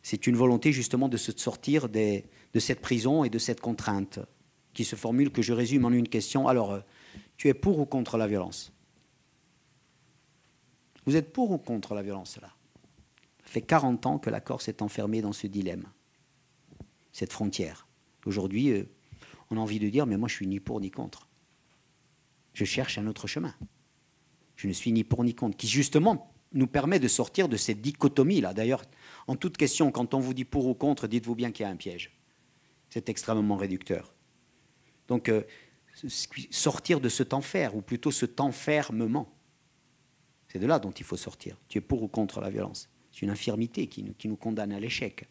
Speaker 1: C'est une volonté justement de se sortir de cette prison et de cette contrainte qui se formule, que je résume en une question. Alors, tu es pour ou contre la violence? Vous êtes pour ou contre la violence là? Ça fait 40 ans que la Corse est enfermée dans ce dilemme, cette frontière. Aujourd'hui, on a envie de dire, mais moi je suis ni pour ni contre. Je cherche un autre chemin. Je ne suis ni pour ni contre, qui justement nous permet de sortir de cette dichotomie-là. D'ailleurs, en toute question, quand on vous dit pour ou contre, dites-vous bien qu'il y a un piège. C'est extrêmement réducteur. Donc, sortir de cet enfer, ou plutôt cet enfermement, c'est de là dont il faut sortir. Tu es pour ou contre la violence? C'est une infirmité qui nous condamne à l'échec.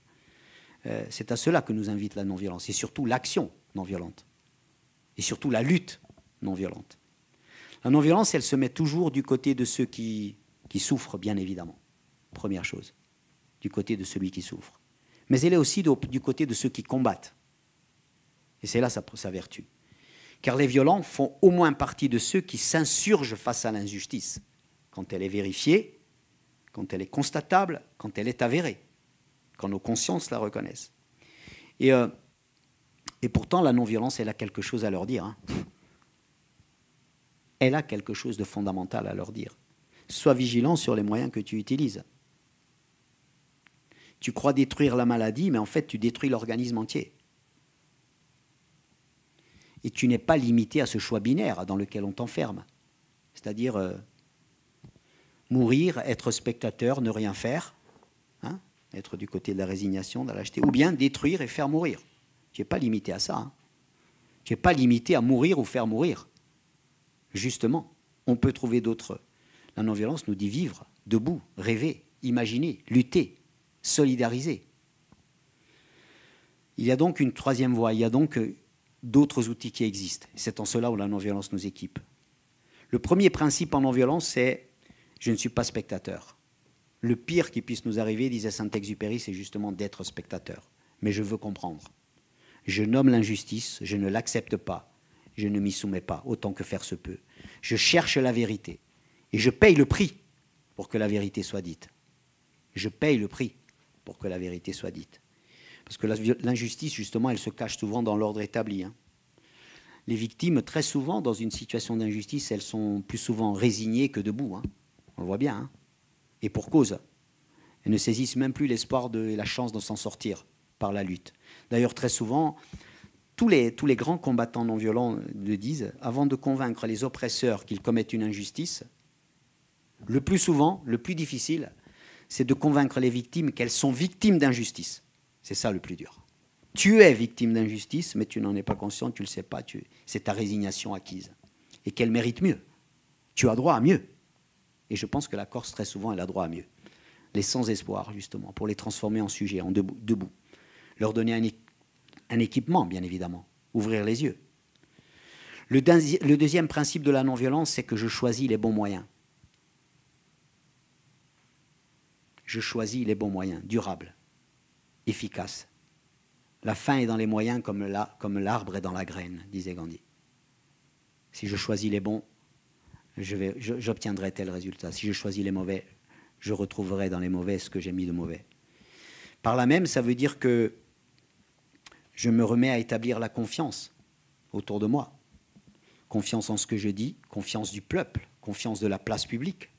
Speaker 1: C'est à cela que nous invite la non-violence, et surtout l'action non-violente, et surtout la lutte non-violente. La non-violence, elle se met toujours du côté de ceux qui souffrent, bien évidemment. Première chose, du côté de celui qui souffre. Mais elle est aussi du côté de ceux qui combattent. Et c'est là sa vertu. Car les violents font au moins partie de ceux qui s'insurgent face à l'injustice, quand elle est vérifiée, quand elle est constatable, quand elle est avérée, quand nos consciences la reconnaissent. Et pourtant, la non-violence, elle a quelque chose à leur dire. Hein. Elle a quelque chose de fondamental à leur dire. Sois vigilant sur les moyens que tu utilises. Tu crois détruire la maladie, mais en fait, tu détruis l'organisme entier. Et tu n'es pas limité à ce choix binaire dans lequel on t'enferme. C'est-à-dire mourir, être spectateur, ne rien faire, hein, être du côté de la résignation, de la lâcheté, ou bien détruire et faire mourir. Tu n'es pas limité à ça. Hein. Tu n'es pas limité à mourir ou faire mourir. Justement, on peut trouver d'autres. La non-violence nous dit vivre, debout, rêver, imaginer, lutter, solidariser. Il y a donc une troisième voie, il y a donc d'autres outils qui existent. C'est en cela où la non-violence nous équipe. Le premier principe en non-violence, c'est « je ne suis pas spectateur ». Le pire qui puisse nous arriver, disait Saint-Exupéry, c'est justement d'être spectateur. Mais je veux comprendre. Je nomme l'injustice, je ne l'accepte pas, je ne m'y soumets pas, autant que faire se peut. Je cherche la vérité et je paye le prix pour que la vérité soit dite. Je paye le prix pour que la vérité soit dite. Parce que l'injustice, justement, elle se cache souvent dans l'ordre établi. Hein. Les victimes, très souvent, dans une situation d'injustice, elles sont plus souvent résignées que debout. Hein. On le voit bien. Hein. Et pour cause. Elles ne saisissent même plus l'espoir et la chance de s'en sortir par la lutte. D'ailleurs, très souvent, tous les grands combattants non violents le disent, avant de convaincre les oppresseurs qu'ils commettent une injustice, le plus souvent, le plus difficile, c'est de convaincre les victimes qu'elles sont victimes d'injustice. C'est ça le plus dur. Tu es victime d'injustice, mais tu n'en es pas conscient, tu ne le sais pas, c'est ta résignation acquise. Et qu'elle mérite mieux. Tu as droit à mieux. Et je pense que la Corse, très souvent, elle a droit à mieux. les sans espoir, justement, pour les transformer en sujets, en debout. Leur donner un équipement, bien évidemment, ouvrir les yeux. Le deuxième principe de la non-violence, c'est que je choisis les bons moyens. Je choisis les bons moyens, durables, efficaces. La fin est dans les moyens comme l'arbre est dans la graine, disait Gandhi. Si je choisis les bons, j'obtiendrai tel résultat. Si je choisis les mauvais, je retrouverai dans les mauvais ce que j'ai mis de mauvais. Par là même, ça veut dire que je me remets à établir la confiance autour de moi. Confiance en ce que je dis, confiance du peuple, confiance de la place publique,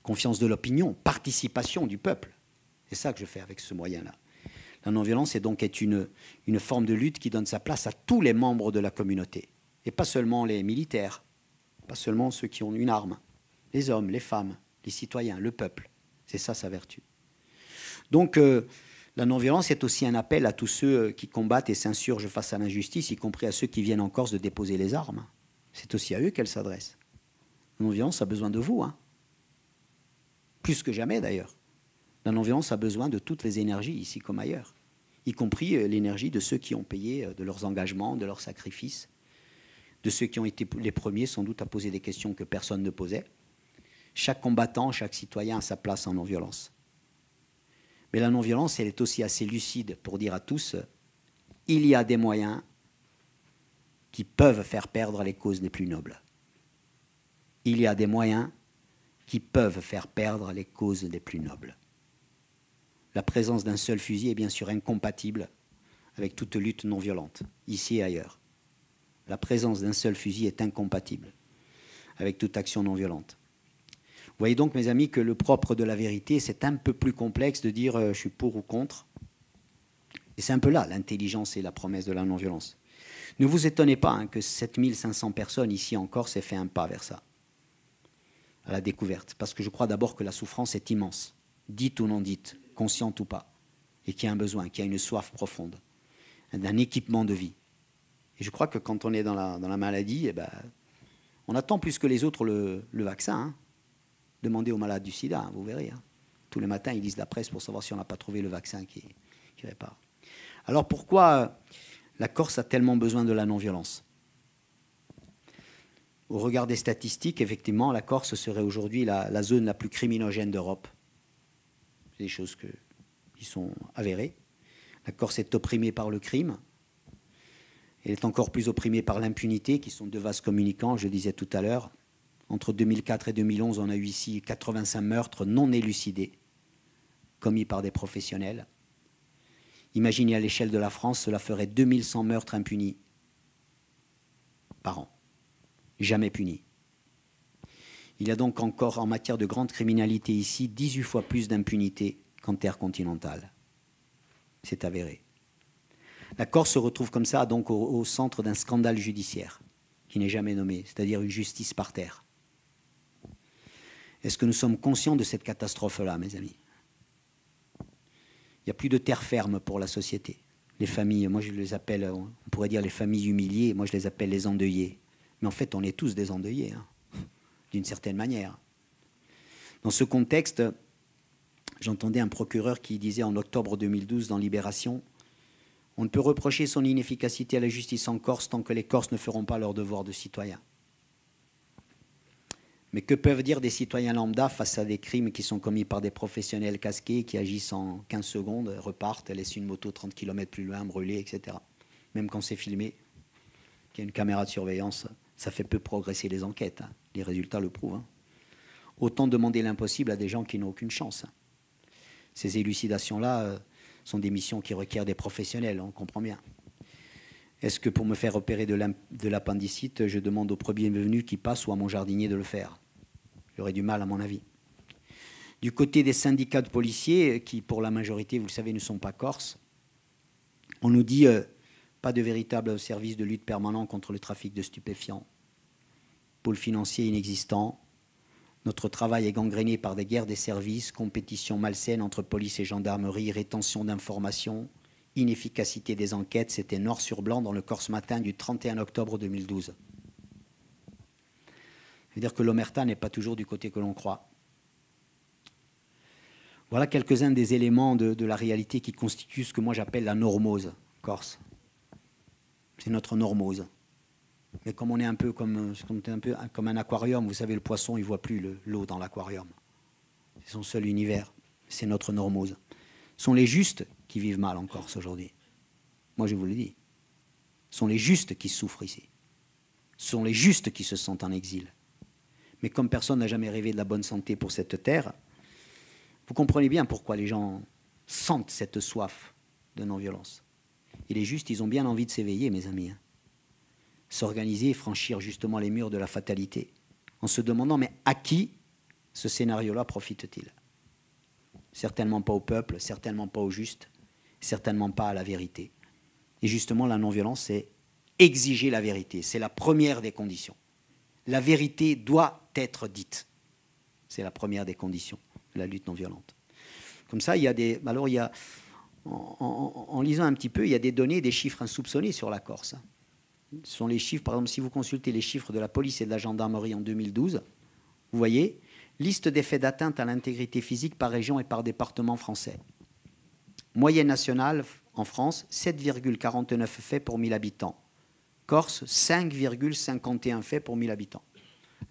Speaker 1: confiance de l'opinion, participation du peuple. C'est ça que je fais avec ce moyen-là. La non-violence est une forme de lutte qui donne sa place à tous les membres de la communauté. Et pas seulement les militaires, pas seulement ceux qui ont une arme. Les hommes, les femmes, les citoyens, le peuple. C'est ça sa vertu. Donc la non-violence est aussi un appel à tous ceux qui combattent et s'insurgent face à l'injustice, y compris à ceux qui viennent en Corse de déposer les armes. C'est aussi à eux qu'elle s'adresse. La non-violence a besoin de vous, hein. Plus que jamais d'ailleurs. La non-violence a besoin de toutes les énergies, ici comme ailleurs, y compris l'énergie de ceux qui ont payé de leurs engagements, de leurs sacrifices, de ceux qui ont été les premiers sans doute à poser des questions que personne ne posait. Chaque combattant, chaque citoyen a sa place en non-violence. Mais la non-violence, elle est aussi assez lucide pour dire à tous, il y a des moyens qui peuvent faire perdre les causes les plus nobles. Il y a des moyens qui peuvent faire perdre les causes les plus nobles. La présence d'un seul fusil est bien sûr incompatible avec toute lutte non violente, ici et ailleurs. La présence d'un seul fusil est incompatible avec toute action non violente. Vous voyez donc, mes amis, que le propre de la vérité, c'est un peu plus complexe de dire je suis pour ou contre. Et c'est un peu là l'intelligence et la promesse de la non-violence. Ne vous étonnez pas hein, que 7500 personnes ici en Corse aient fait un pas vers ça, à la découverte. Parce que je crois d'abord que la souffrance est immense, dite ou non dite, consciente ou pas, et qu'il y a un besoin, qu'il y a une soif profonde, d'un équipement de vie. Et je crois que quand on est dans la maladie, eh ben, on attend plus que les autres le vaccin. Hein. Demandez aux malades du sida, hein, vous verrez. Hein. Tous les matins, ils lisent la presse pour savoir si on n'a pas trouvé le vaccin qui répare. Alors pourquoi la Corse a tellement besoin de la non-violence? Au regard des statistiques, effectivement, la Corse serait aujourd'hui la zone la plus criminogène d'Europe. C'est des choses qui sont avérées. La Corse est opprimée par le crime. Elle est encore plus opprimée par l'impunité, qui sont deux vases communicants, je le disais tout à l'heure. Entre 2004 et 2011, on a eu ici 85 meurtres non élucidés, commis par des professionnels. Imaginez à l'échelle de la France, cela ferait 2100 meurtres impunis par an. Jamais punis. Il y a donc encore, en matière de grande criminalité ici, 18 fois plus d'impunité qu'en terre continentale. C'est avéré. La Corse se retrouve comme ça donc au centre d'un scandale judiciaire qui n'est jamais nommé, c'est-à-dire une justice par terre. Est-ce que nous sommes conscients de cette catastrophe-là, mes amis? Il n'y a plus de terre ferme pour la société. Les familles, moi je les appelle, on pourrait dire les familles humiliées, moi je les appelle les endeuillés. Mais en fait, on est tous des endeuillés, hein, d'une certaine manière. Dans ce contexte, j'entendais un procureur qui disait en octobre 2012 dans Libération, on ne peut reprocher son inefficacité à la justice en Corse tant que les Corses ne feront pas leur devoir de citoyens. Mais que peuvent dire des citoyens lambda face à des crimes qui sont commis par des professionnels casqués qui agissent en 15 secondes, repartent, laissent une moto 30 km plus loin, brûlée, etc. Même quand c'est filmé, qu'il y a une caméra de surveillance, ça fait peu progresser les enquêtes. Hein. Les résultats le prouvent. Hein. Autant demander l'impossible à des gens qui n'ont aucune chance. Hein. Ces élucidations-là sont des missions qui requièrent des professionnels, on comprend bien. Est-ce que pour me faire opérer de l'appendicite, je demande au premier venu qui passe ou à mon jardinier de le faire? J'aurais du mal, à mon avis. Du côté des syndicats de policiers, qui pour la majorité, vous le savez, ne sont pas corses, on nous dit pas de véritable service de lutte permanent contre le trafic de stupéfiants, pôle financier inexistant, notre travail est gangréné par des guerres des services, compétition malsaine entre police et gendarmerie, rétention d'informations, inefficacité des enquêtes. C'était noir sur blanc dans le Corse Matin du 31 octobre 2012. C'est-à-dire que l'omerta n'est pas toujours du côté que l'on croit. Voilà quelques-uns des éléments de la réalité qui constituent ce que moi j'appelle la normose corse. C'est notre normose. Mais comme on est un peu comme un aquarium, vous savez, le poisson, il ne voit plus l'eau dans l'aquarium. C'est son seul univers. C'est notre normose. Ce sont les justes qui vivent mal en Corse aujourd'hui. Moi, je vous le dis. Ce sont les justes qui souffrent ici. Ce sont les justes qui se sentent en exil. Mais comme personne n'a jamais rêvé de la bonne santé pour cette terre, vous comprenez bien pourquoi les gens sentent cette soif de non-violence. Et les justes, ils ont bien envie de s'éveiller, mes amis. S'organiser et franchir justement les murs de la fatalité, en se demandant, mais à qui ce scénario-là profite-t-il? Certainement pas au peuple, certainement pas aux justes, certainement pas à la vérité. Et justement, la non-violence, c'est exiger la vérité. C'est la première des conditions. La vérité doit être dite. C'est la première des conditions de la lutte non-violente. Comme ça, il y a des... Alors, il y a, en lisant un petit peu, il y a des données, des chiffres insoupçonnés sur la Corse. Ce sont les chiffres, par exemple, si vous consultez les chiffres de la police et de la gendarmerie en 2012, vous voyez, liste des faits d'atteinte à l'intégrité physique par région et par département français. Moyenne nationale en France, 7,49 faits pour 1000 habitants. Corse, 5,51 faits pour 1000 habitants.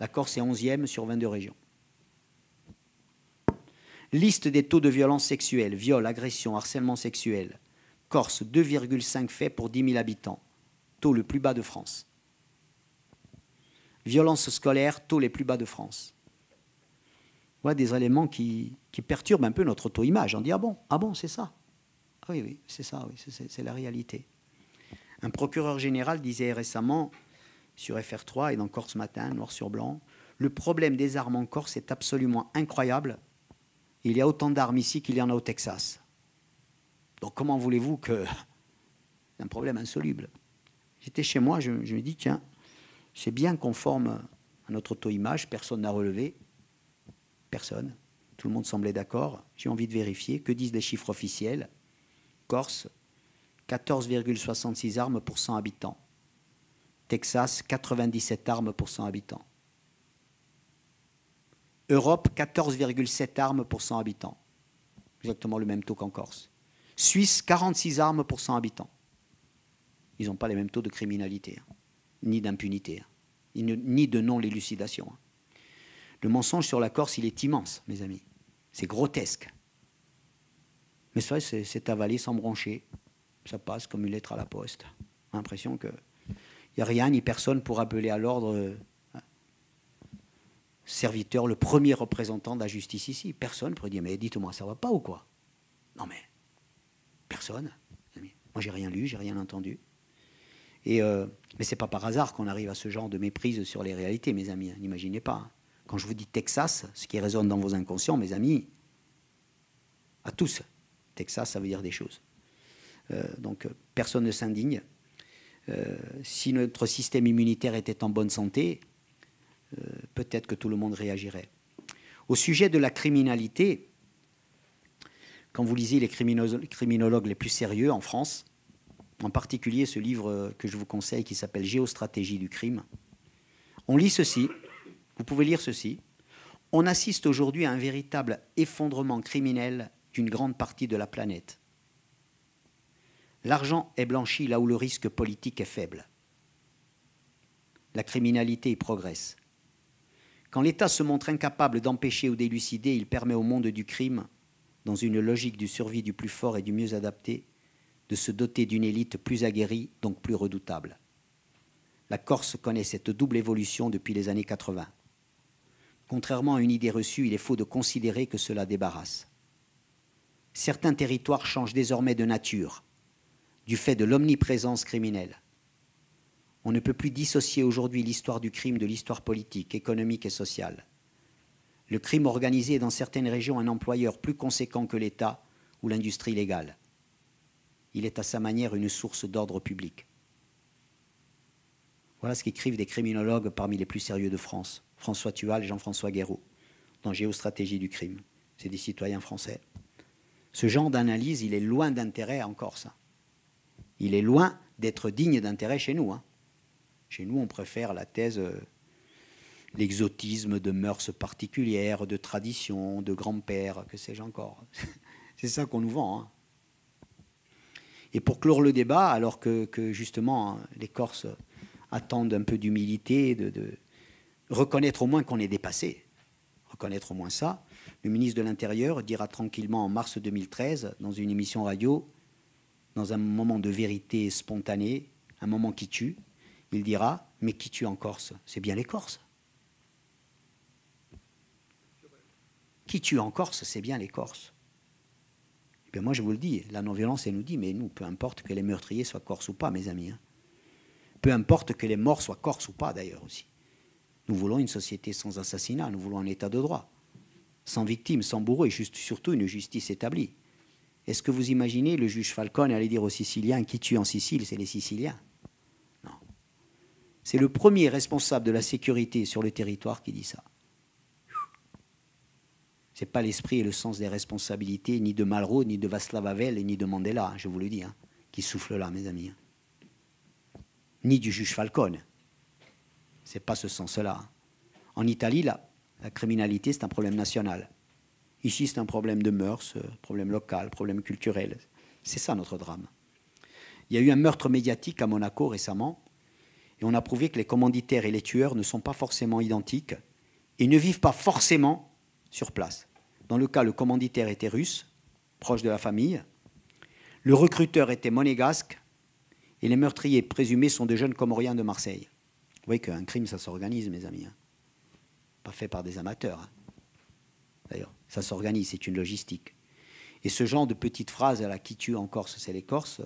Speaker 1: La Corse est 11e sur 22 régions. Liste des taux de violence sexuelle, viol, agression, harcèlement sexuel. Corse, 2,5 faits pour 10 000 habitants. Taux le plus bas de France. Violence scolaire, taux les plus bas de France. Voilà des éléments qui perturbent un peu notre auto-image. On dit, ah bon, c'est ça. Ah oui, c'est ça, oui, c'est la réalité. Un procureur général disait récemment, sur FR3 et dans Corse Matin, noir sur blanc, le problème des armes en Corse est absolument incroyable. Il y a autant d'armes ici qu'il y en a au Texas. Donc comment voulez-vous que... C'est un problème insoluble. J'étais chez moi, je me dis, tiens, c'est bien conforme à notre auto-image, personne n'a relevé. Personne. Tout le monde semblait d'accord. J'ai envie de vérifier. Que disent les chiffres officiels? Corse, 14,66 armes pour 100 habitants. Texas, 97 armes pour 100 habitants. Europe, 14,7 armes pour 100 habitants. Exactement le même taux qu'en Corse. Suisse, 46 armes pour 100 habitants. Ils n'ont pas les mêmes taux de criminalité, ni d'impunité, ni de non-élucidation. Le mensonge sur la Corse, il est immense, mes amis. C'est grotesque. Mais c'est vrai, c'est avalé sans broncher. Ça passe comme une lettre à la poste. On a l'impression qu'il n'y a rien ni personne pour appeler à l'ordre serviteur, le premier représentant de la justice ici. Personne pour dire, mais dites-moi, ça va pas ou quoi? Non mais, personne. Moi, j'ai rien lu, j'ai rien entendu. Mais c'est pas par hasard qu'on arrive à ce genre de méprise sur les réalités, mes amis. N'imaginez pas. Quand je vous dis Texas, ce qui résonne dans vos inconscients, mes amis, à tous, Texas, ça veut dire des choses. Donc, personne ne s'indigne. Si notre système immunitaire était en bonne santé, peut-être que tout le monde réagirait. Au sujet de la criminalité, quand vous lisez les criminologues les plus sérieux en France, en particulier ce livre que je vous conseille qui s'appelle Géostratégie du crime, on lit ceci, vous pouvez lire ceci, on assiste aujourd'hui à un véritable effondrement criminel d'une grande partie de la planète. L'argent est blanchi là où le risque politique est faible. La criminalité y progresse. Quand l'État se montre incapable d'empêcher ou d'élucider, il permet au monde du crime, dans une logique du survie du plus fort et du mieux adapté, de se doter d'une élite plus aguerrie, donc plus redoutable. La Corse connaît cette double évolution depuis les années 80. Contrairement à une idée reçue, il est faux de considérer que cela débarrasse. Certains territoires changent désormais de nature, du fait de l'omniprésence criminelle. On ne peut plus dissocier aujourd'hui l'histoire du crime de l'histoire politique, économique et sociale. Le crime organisé est dans certaines régions un employeur plus conséquent que l'État ou l'industrie légale. Il est à sa manière une source d'ordre public. Voilà ce qu'écrivent des criminologues parmi les plus sérieux de France, François Thual et Jean-François Guéraud, dans Géostratégie du crime. C'est des citoyens français. Ce genre d'analyse, il est loin d'intérêt en Corse. Il est loin d'être digne d'intérêt chez nous. Chez nous, on préfère la thèse l'exotisme de mœurs particulières, de traditions, de grands-pères, que sais-je encore. C'est ça qu'on nous vend. Hein. Et pour clore le débat, alors que justement les Corses attendent un peu d'humilité, de reconnaître au moins qu'on est dépassé, reconnaître au moins ça, le ministre de l'Intérieur dira tranquillement en mars 2013, dans une émission radio, dans un moment de vérité spontanée, un moment qui tue, il dira « Mais qui tue en Corse? C'est bien les Corses. » Qui tue en Corse, c'est bien les Corses. Et bien moi, je vous le dis, la non-violence, elle nous dit, mais nous, peu importe que les meurtriers soient corses ou pas, mes amis. Hein. Peu importe que les morts soient corses ou pas, d'ailleurs, aussi. Nous voulons une société sans assassinat, nous voulons un état de droit, sans victimes, sans bourreaux, et surtout une justice établie. Est-ce que vous imaginez le juge Falcone aller dire aux Siciliens, qui tue en Sicile, c'est les Siciliens? Non. C'est le premier responsable de la sécurité sur le territoire qui dit ça. Ce n'est pas l'esprit et le sens des responsabilités, ni de Malraux, ni de Václav Havel, ni de Mandela, je vous le dis, hein, qui souffle là, mes amis. Ni du juge Falcone. Ce n'est pas ce sens-là. En Italie, la criminalité, c'est un problème national. Ici, c'est un problème de mœurs, problème local, problème culturel. C'est ça notre drame. Il y a eu un meurtre médiatique à Monaco récemment, et on a prouvé que les commanditaires et les tueurs ne sont pas forcément identiques et ne vivent pas forcément sur place. Dans le cas, le commanditaire était russe, proche de la famille. Le recruteur était monégasque et les meurtriers présumés sont des jeunes Comoriens de Marseille. Vous voyez qu'un crime, ça s'organise, mes amis. Hein. Pas fait par des amateurs. Hein. D'ailleurs, ça s'organise, c'est une logistique. Et ce genre de petites phrases à la qui tue en Corse, c'est les Corses,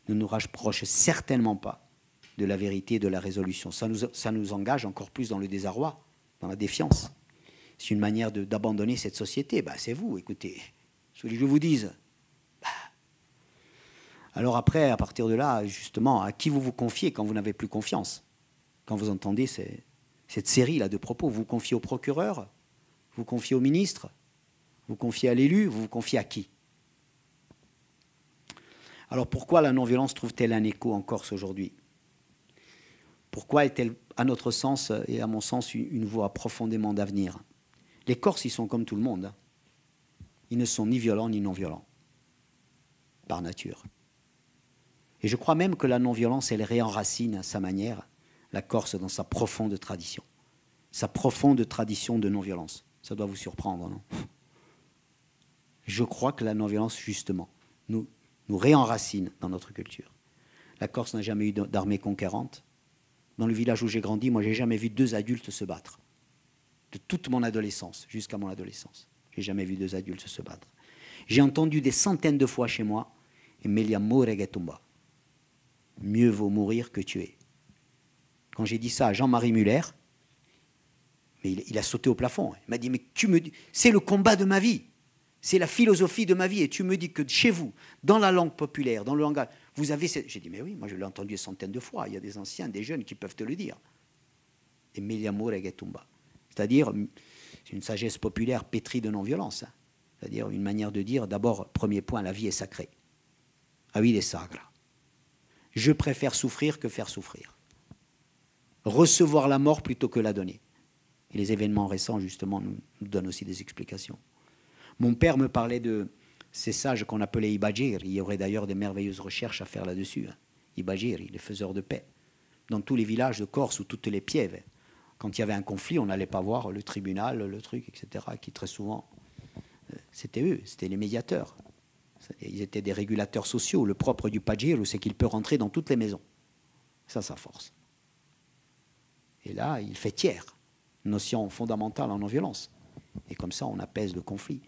Speaker 1: ne nous rapproche certainement pas de la vérité et de la résolution. Ça nous engage encore plus dans le désarroi, dans la défiance. C'est une manière d'abandonner cette société. Ben, c'est vous, écoutez. Ce que je vous dise. Ben. Alors après, à partir de là, justement, à qui vous vous confiez quand vous n'avez plus confiance? Quand vous entendez cette série-là de propos, vous vous confiez au procureur, vous vous confiez au ministre, vous vous confiez à l'élu, vous vous confiez à qui? Alors pourquoi la non-violence trouve-t-elle un écho en Corse aujourd'hui? Pourquoi est-elle, à notre sens et à mon sens, une voie profondément d'avenir? Les Corses, ils sont comme tout le monde. Hein. Ils ne sont ni violents ni non-violents, par nature. Et je crois même que la non-violence, elle réenracine à sa manière la Corse dans sa profonde tradition. Sa profonde tradition de non-violence. Ça doit vous surprendre, non? Je crois que la non-violence, justement, nous réenracine dans notre culture. La Corse n'a jamais eu d'armée conquérante. Dans le village où j'ai grandi, moi, j'ai jamais vu deux adultes se battre. De toute mon adolescence, jusqu'à mon adolescence. J'ai jamais vu deux adultes se battre. J'ai entendu des centaines de fois chez moi « Meglio morire che tumba ». Mieux vaut mourir que tuer. Quand j'ai dit ça à Jean-Marie Muller, mais il a sauté au plafond. Il m'a dit « Mais tu me dis, c'est le combat de ma vie. C'est la philosophie de ma vie. Et tu me dis que chez vous, dans la langue populaire, dans le langage, vous avez cette... » J'ai dit « Mais oui, moi je l'ai entendu des centaines de fois. Il y a des anciens, des jeunes qui peuvent te le dire. Et Meglio morire che tumba ». C'est-à-dire, c'est une sagesse populaire pétrie de non-violence. Hein. C'est-à-dire une manière de dire, d'abord, premier point, la vie est sacrée. La vie est sacrée. Je préfère souffrir que faire souffrir. Recevoir la mort plutôt que la donner. Et les événements récents, justement, nous donnent aussi des explications. Mon père me parlait de ces sages qu'on appelait Ibagiri. Il y aurait d'ailleurs des merveilleuses recherches à faire là-dessus. Hein. Ibagiri, les faiseurs de paix. Dans tous les villages de Corse ou toutes les pièves, quand il y avait un conflit, on n'allait pas voir le tribunal, le truc, etc., qui très souvent, c'était eux, c'était les médiateurs. Ils étaient des régulateurs sociaux. Le propre du Pagiro, c'est qu'il peut rentrer dans toutes les maisons. Ça, sa force. Et là, il fait tiers. Notion fondamentale en non-violence. Et comme ça, on apaise le conflit.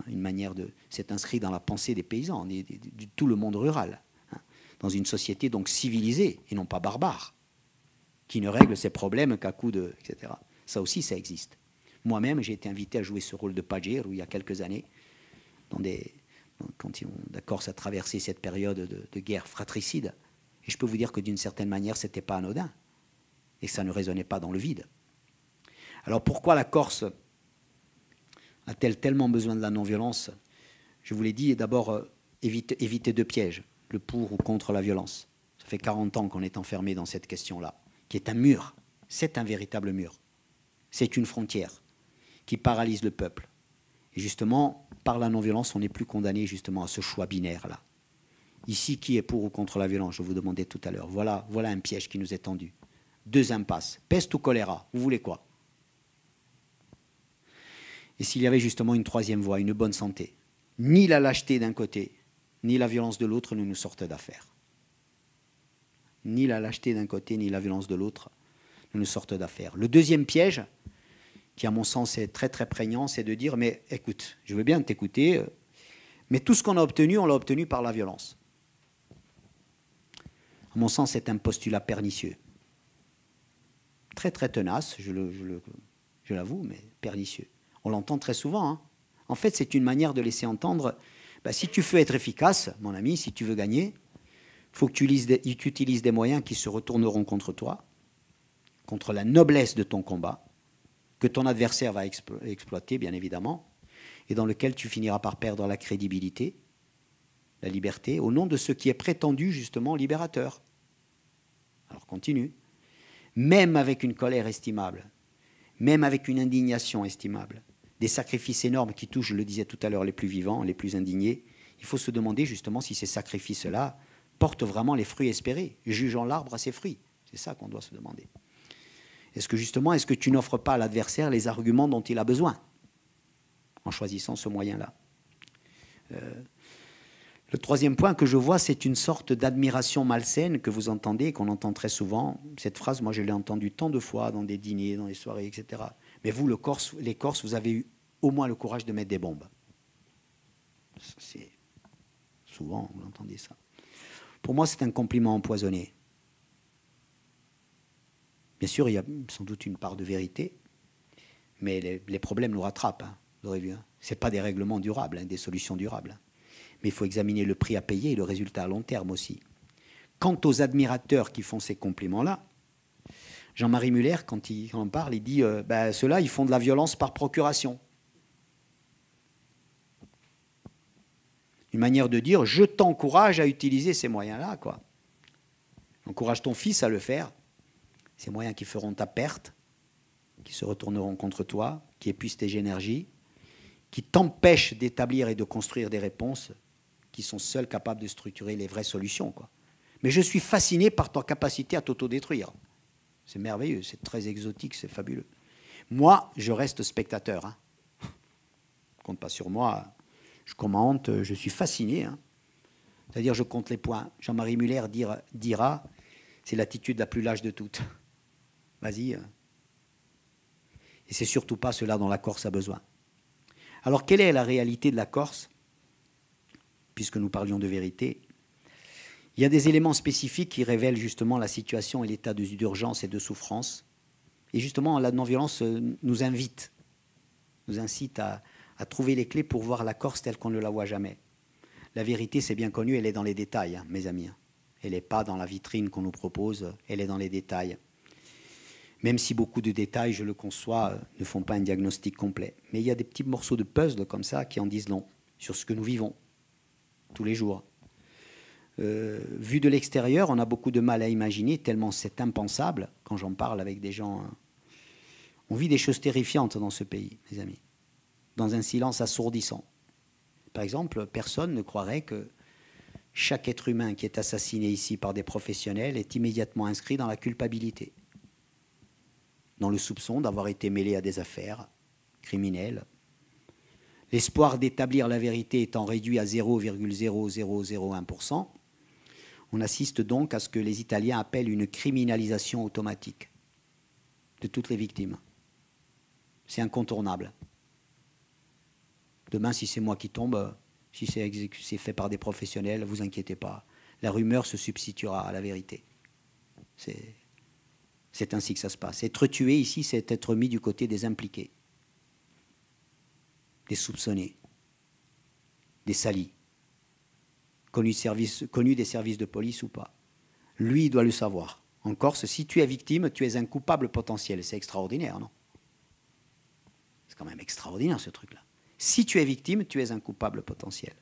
Speaker 1: Une manière de... C'est inscrit dans la pensée des paysans, de tout le monde rural. Dans une société donc civilisée et non pas barbare, qui ne règle ses problèmes qu'à coup de... etc. Ça aussi, ça existe. Moi-même, j'ai été invité à jouer ce rôle de Pagiro il y a quelques années, quand la Corse a traversé cette période de guerre fratricide. Et je peux vous dire que d'une certaine manière, ce n'était pas anodin. Et ça ne résonnait pas dans le vide. Alors pourquoi la Corse a-t-elle tellement besoin de la non-violence? Je vous l'ai dit, d'abord, éviter deux pièges, le pour ou contre la violence. Ça fait 40 ans qu'on est enfermé dans cette question-là, qui est un mur. C'est un véritable mur. C'est une frontière qui paralyse le peuple. Et justement, par la non-violence, on n'est plus condamné justement à ce choix binaire-là. Ici, qui est pour ou contre la violence? Je vous demandais tout à l'heure. Voilà un piège qui nous est tendu. 2 impasses. Peste ou choléra? Vous voulez quoi? Et s'il y avait justement une 3e voie, une bonne santé, ni la lâcheté d'un côté, ni la violence de l'autre ne nous sortent d'affaire. Ni la lâcheté d'un côté, ni la violence de l'autre ne nous sortent d'affaire. Le 2e piège, qui à mon sens est très très prégnant, c'est de dire, mais écoute, je veux bien t'écouter, mais tout ce qu'on a obtenu, on l'a obtenu par la violence. À mon sens, c'est un postulat pernicieux. Très très tenace, je l'avoue, mais pernicieux. On l'entend très souvent. Hein. En fait, c'est une manière de laisser entendre, si tu veux être efficace, mon ami, si tu veux gagner, il faut que tu utilises des moyens qui se retourneront contre toi, contre la noblesse de ton combat, que ton adversaire va exploiter, bien évidemment, et dans lequel tu finiras par perdre la crédibilité, la liberté, au nom de ce qui est prétendu, justement, libérateur. Alors continue. Même avec une colère estimable, même avec une indignation estimable, des sacrifices énormes qui touchent, je le disais tout à l'heure, les plus vivants, les plus indignés, il faut se demander justement si ces sacrifices-là portent vraiment les fruits espérés, jugeant l'arbre à ses fruits. C'est ça qu'on doit se demander. Est-ce que tu n'offres pas à l'adversaire les arguments dont il a besoin en choisissant ce moyen-là? Le 3e point que je vois, c'est une sorte d'admiration malsaine que vous entendez, qu'on entend très souvent. Cette phrase, moi, je l'ai entendue tant de fois dans des dîners, dans les soirées, etc. Mais vous, les Corses, vous avez eu au moins le courage de mettre des bombes. Souvent, vous entendez ça. Pour moi, c'est un compliment empoisonné. Bien sûr, il y a sans doute une part de vérité, mais les problèmes nous rattrapent, hein, vous aurez vu. Hein. Ce n'est pas des règlements durables, hein, des solutions durables. Mais il faut examiner le prix à payer et le résultat à long terme aussi. Quant aux admirateurs qui font ces compliments-là, Jean-Marie Muller, quand il en parle, il dit ceux-là, ils font de la violence par procuration. Une manière de dire, je t'encourage à utiliser ces moyens-là, quoi. Encourage ton fils à le faire. Ces moyens qui feront ta perte, qui se retourneront contre toi, qui épuisent tes énergies, qui t'empêchent d'établir et de construire des réponses qui sont seules capables de structurer les vraies solutions, quoi. Mais je suis fasciné par ta capacité à t'autodétruire. C'est merveilleux, c'est très exotique, c'est fabuleux. Moi, je reste spectateur. Hein. Compte pas sur moi, je commente, je suis fasciné. Hein. C'est-à-dire, je compte les points. Jean-Marie Muller dira, c'est l'attitude la plus lâche de toutes. Vas-y. Et c'est surtout pas cela dont la Corse a besoin. Alors, quelle est la réalité de la Corse? Puisque nous parlions de vérité, il y a des éléments spécifiques qui révèlent justement la situation et l'état d'urgence et de souffrance. Et justement, la non-violence nous incite à trouver les clés pour voir la Corse telle qu'on ne la voit jamais. La vérité, c'est bien connu, elle est dans les détails, hein, mes amis. Elle n'est pas dans la vitrine qu'on nous propose, elle est dans les détails. Même si beaucoup de détails, je le conçois, ne font pas un diagnostic complet. Mais il y a des petits morceaux de puzzle comme ça qui en disent long sur ce que nous vivons tous les jours. Vu de l'extérieur, on a beaucoup de mal à imaginer, tellement c'est impensable. Quand j'en parle avec des gens, hein, on vit des choses terrifiantes dans ce pays, mes amis, dans un silence assourdissant. Par exemple, personne ne croirait que chaque être humain qui est assassiné ici par des professionnels est immédiatement inscrit dans la culpabilité, dans le soupçon d'avoir été mêlé à des affaires criminelles. L'espoir d'établir la vérité étant réduit à 0,0001%, on assiste donc à ce que les Italiens appellent une criminalisation automatique de toutes les victimes. C'est incontournable. Demain, si c'est moi qui tombe, si c'est fait par des professionnels, ne vous inquiétez pas. La rumeur se substituera à la vérité. C'est ainsi que ça se passe. Être tué ici, c'est être mis du côté des impliqués, des soupçonnés, des salis, connus des services de police ou pas. Lui, il doit le savoir. En Corse, si tu es victime, tu es un coupable potentiel. C'est extraordinaire, non? C'est quand même extraordinaire, ce truc-là. Si tu es victime, tu es un coupable potentiel.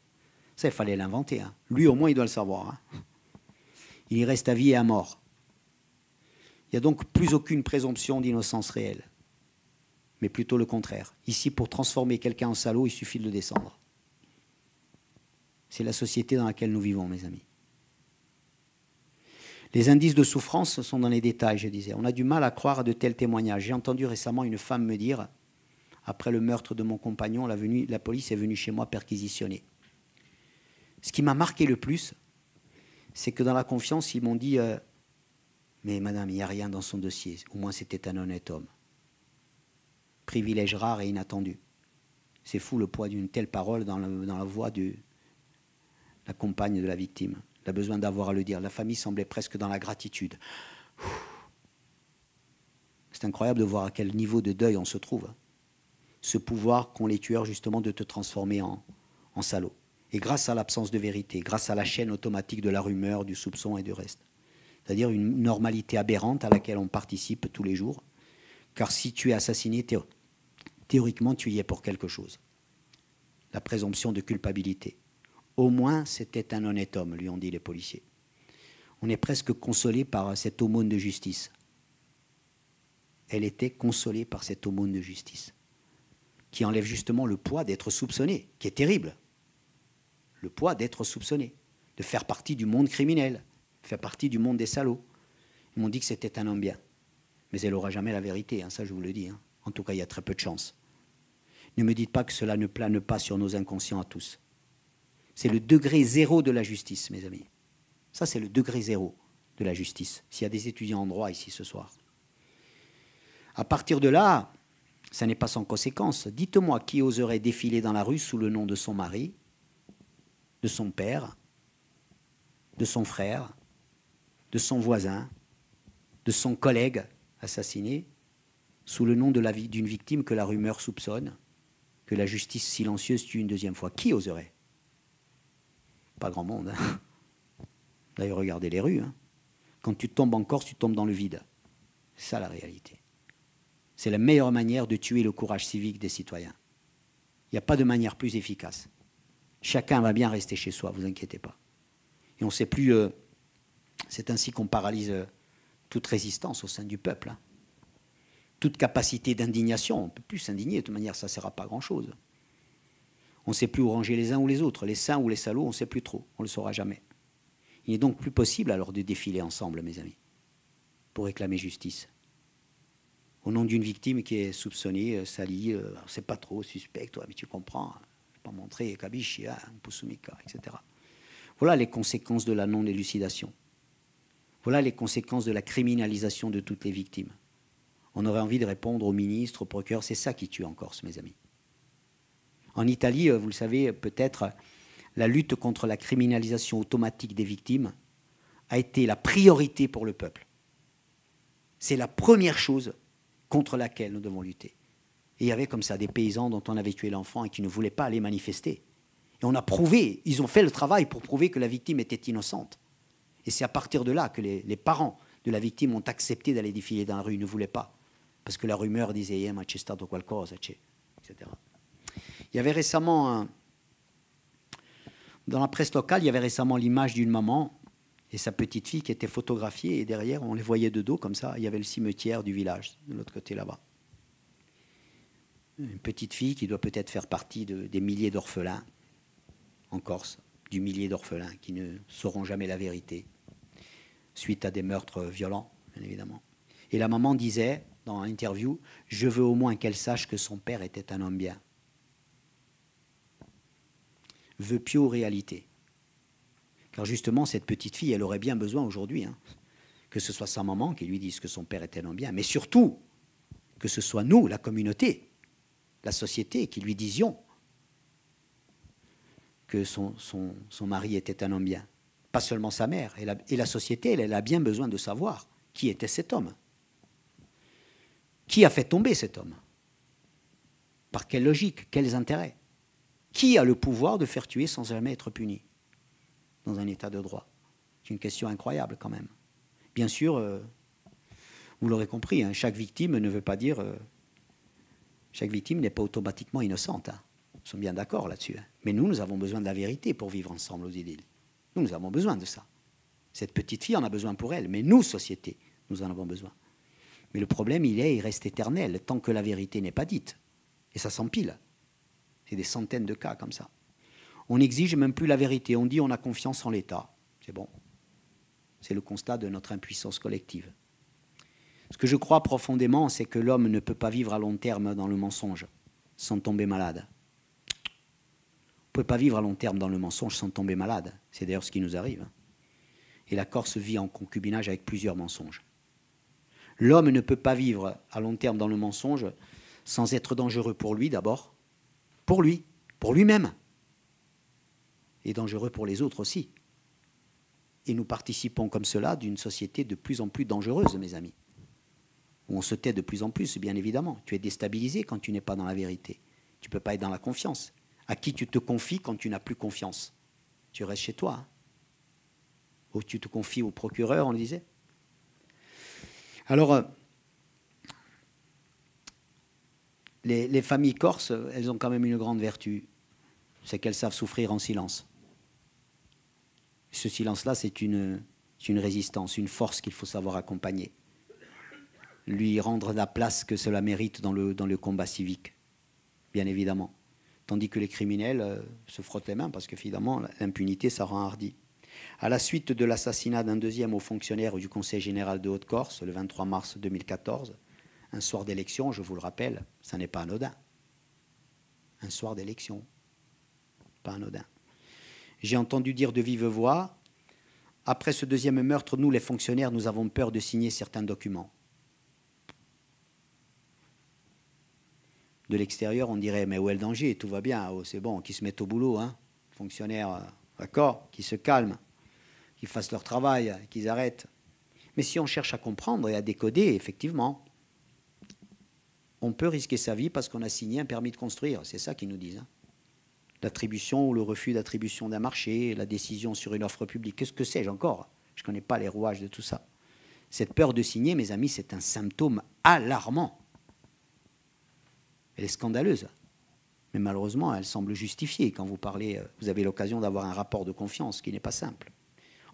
Speaker 1: Ça, il fallait l'inventer. Hein. Lui, au moins, il doit le savoir. Hein. Il y reste à vie et à mort. Il n'y a donc plus aucune présomption d'innocence réelle. mais plutôt le contraire. Ici, pour transformer quelqu'un en salaud, il suffit de le descendre. C'est la société dans laquelle nous vivons, mes amis. Les indices de souffrance sont dans les détails, je disais. On a du mal à croire à de tels témoignages. J'ai entendu récemment une femme me dire, après le meurtre de mon compagnon, la police est venue chez moi perquisitionner. Ce qui m'a marqué le plus, c'est que dans la confiance, ils m'ont dit mais madame, il n'y a rien dans son dossier. Au moins, c'était un honnête homme. Privilège rare et inattendu. C'est fou le poids d'une telle parole dans la voix de la compagne de la victime. Il a besoin d'avoir à le dire. La famille semblait presque dans la gratitude. C'est incroyable de voir à quel niveau de deuil on se trouve. Ce pouvoir qu'ont les tueurs justement de te transformer en salaud. Et grâce à l'absence de vérité, grâce à la chaîne automatique de la rumeur, du soupçon et du reste. C'est-à-dire une normalité aberrante à laquelle on participe tous les jours. Car si tu es assassiné, théoriquement, tu y es pour quelque chose. La présomption de culpabilité. Au moins, c'était un honnête homme, lui ont dit les policiers. On est presque consolé par cette aumône de justice. Elle était consolée par cette aumône de justice, qui enlève justement le poids d'être soupçonné, qui est terrible. Le poids d'être soupçonné, de faire partie du monde criminel, de faire partie du monde des salauds. Ils m'ont dit que c'était un homme bien. Mais elle n'aura jamais la vérité, hein, ça je vous le dis. Hein. En tout cas, il y a très peu de chance. Ne me dites pas que cela ne plane pas sur nos inconscients à tous. C'est le degré zéro de la justice, mes amis. Ça, c'est le degré zéro de la justice. S'il y a des étudiants en droit ici ce soir. À partir de là, ça n'est pas sans conséquence. Dites-moi qui oserait défiler dans la rue sous le nom de son mari, de son père, de son frère, de son voisin, de son collègue assassiné, sous le nom d'une victime que la rumeur soupçonne, que la justice silencieuse tue une deuxième fois. Qui oserait ? Pas grand monde. Hein. D'ailleurs, regardez les rues. Hein. Quand tu tombes en Corse, tu tombes dans le vide. C'est ça la réalité. C'est la meilleure manière de tuer le courage civique des citoyens. Il n'y a pas de manière plus efficace. Chacun va bien rester chez soi, vous inquiétez pas. Et on ne sait plus... c'est ainsi qu'on paralyse toute résistance au sein du peuple. Hein. Toute capacité d'indignation. On ne peut plus s'indigner, de toute manière, ça ne sert à pas grand-chose. On ne sait plus où ranger les uns ou les autres. Les saints ou les salauds, on ne sait plus trop. On ne le saura jamais. Il n'est donc plus possible alors de défiler ensemble, mes amis, pour réclamer justice. Au nom d'une victime qui est soupçonnée, salie, on ne sait pas trop, suspecte, mais tu comprends, je ne vais pas montrer Kabishi, Pusumika, etc. Voilà les conséquences de la non-élucidation. Voilà les conséquences de la criminalisation de toutes les victimes. On aurait envie de répondre au ministre, au procureur, c'est ça qui tue en Corse, mes amis. En Italie, vous le savez, peut-être, la lutte contre la criminalisation automatique des victimes a été la priorité pour le peuple. C'est la première chose contre laquelle nous devons lutter. Et il y avait comme ça des paysans dont on avait tué l'enfant et qui ne voulaient pas aller manifester. Et on a prouvé, ils ont fait le travail pour prouver que la victime était innocente. Et c'est à partir de là que les parents de la victime ont accepté d'aller défiler dans la rue, ils ne voulaient pas. Parce que la rumeur disait « ma c'è stato qualcosa », etc. Il y avait récemment, dans la presse locale, il y avait récemment l'image d'une maman et sa petite fille qui étaient photographiées, et derrière, on les voyait de dos, comme ça, il y avait le cimetière du village, de l'autre côté là-bas. Une petite fille qui doit peut-être faire partie des milliers d'orphelins en Corse, du millier d'orphelins qui ne sauront jamais la vérité, suite à des meurtres violents, bien évidemment. Et la maman disait, dans l'interview, « Je veux au moins qu'elle sache que son père était un homme bien. » Vœu pieux réalité. Car justement, cette petite fille, elle aurait bien besoin aujourd'hui, hein, que ce soit sa maman qui lui dise que son père était un homme bien, mais surtout que ce soit nous, la communauté, la société, qui lui disions que son mari était un homme bien. Pas seulement sa mère. Et la société, elle a bien besoin de savoir qui était cet homme. Qui a fait tomber cet homme? Par quelle logique? Quels intérêts? Qui a le pouvoir de faire tuer sans jamais être puni dans un état de droit? C'est une question incroyable quand même. Bien sûr, vous l'aurez compris, hein, chaque victime ne veut pas dire... chaque victime n'est pas automatiquement innocente. Hein. Nous sommes bien d'accord là-dessus. Hein. Mais nous avons besoin de la vérité pour vivre ensemble aux îles. Nous avons besoin de ça. Cette petite fille en a besoin pour elle, mais nous, société, nous en avons besoin. Mais le problème, il reste éternel tant que la vérité n'est pas dite. Et ça s'empile. C'est des centaines de cas comme ça. On n'exige même plus la vérité. On dit on a confiance en l'État. C'est bon. C'est le constat de notre impuissance collective. Ce que je crois profondément, c'est que l'homme ne peut pas vivre à long terme dans le mensonge sans tomber malade. On ne peut pas vivre à long terme dans le mensonge sans tomber malade. C'est d'ailleurs ce qui nous arrive. Et la Corse vit en concubinage avec plusieurs mensonges. L'homme ne peut pas vivre à long terme dans le mensonge sans être dangereux pour lui d'abord, pour lui-même, et dangereux pour les autres aussi. Et nous participons comme cela d'une société de plus en plus dangereuse, mes amis, où on se tait de plus en plus, bien évidemment. Tu es déstabilisé quand tu n'es pas dans la vérité. Tu ne peux pas être dans la confiance. À qui tu te confies quand tu n'as plus confiance? Tu restes chez toi. Hein. Ou tu te confies au procureur, on le disait. Alors, les familles corses, elles ont quand même une grande vertu, c'est qu'elles savent souffrir en silence. Ce silence-là, c'est une résistance, une force qu'il faut savoir accompagner. Lui rendre la place que cela mérite dans le combat civique, bien évidemment. Tandis que les criminels se frottent les mains parce que finalement, l'impunité, ça rend hardi. À la suite de l'assassinat d'un deuxième haut fonctionnaire du Conseil général de Haute-Corse, le 23 mars 2014, un soir d'élection, je vous le rappelle, ça n'est pas anodin. Un soir d'élection, pas anodin. J'ai entendu dire de vive voix, après ce deuxième meurtre, nous les fonctionnaires, nous avons peur de signer certains documents. De l'extérieur, on dirait, mais où est le danger? Tout va bien, oh, c'est bon, qu'ils se mettent au boulot, hein. Fonctionnaires, d'accord, qu'ils se calment, qu'ils fassent leur travail, qu'ils arrêtent. Mais si on cherche à comprendre et à décoder, effectivement, on peut risquer sa vie parce qu'on a signé un permis de construire. C'est ça qu'ils nous disent. Hein. L'attribution ou le refus d'attribution d'un marché, la décision sur une offre publique. Qu'est-ce que sais-je encore? Je ne connais pas les rouages de tout ça. Cette peur de signer, mes amis, c'est un symptôme alarmant. Elle est scandaleuse. Mais malheureusement, elle semble justifiée. Quand vous parlez, vous avez l'occasion d'avoir un rapport de confiance, ce qui n'est pas simple.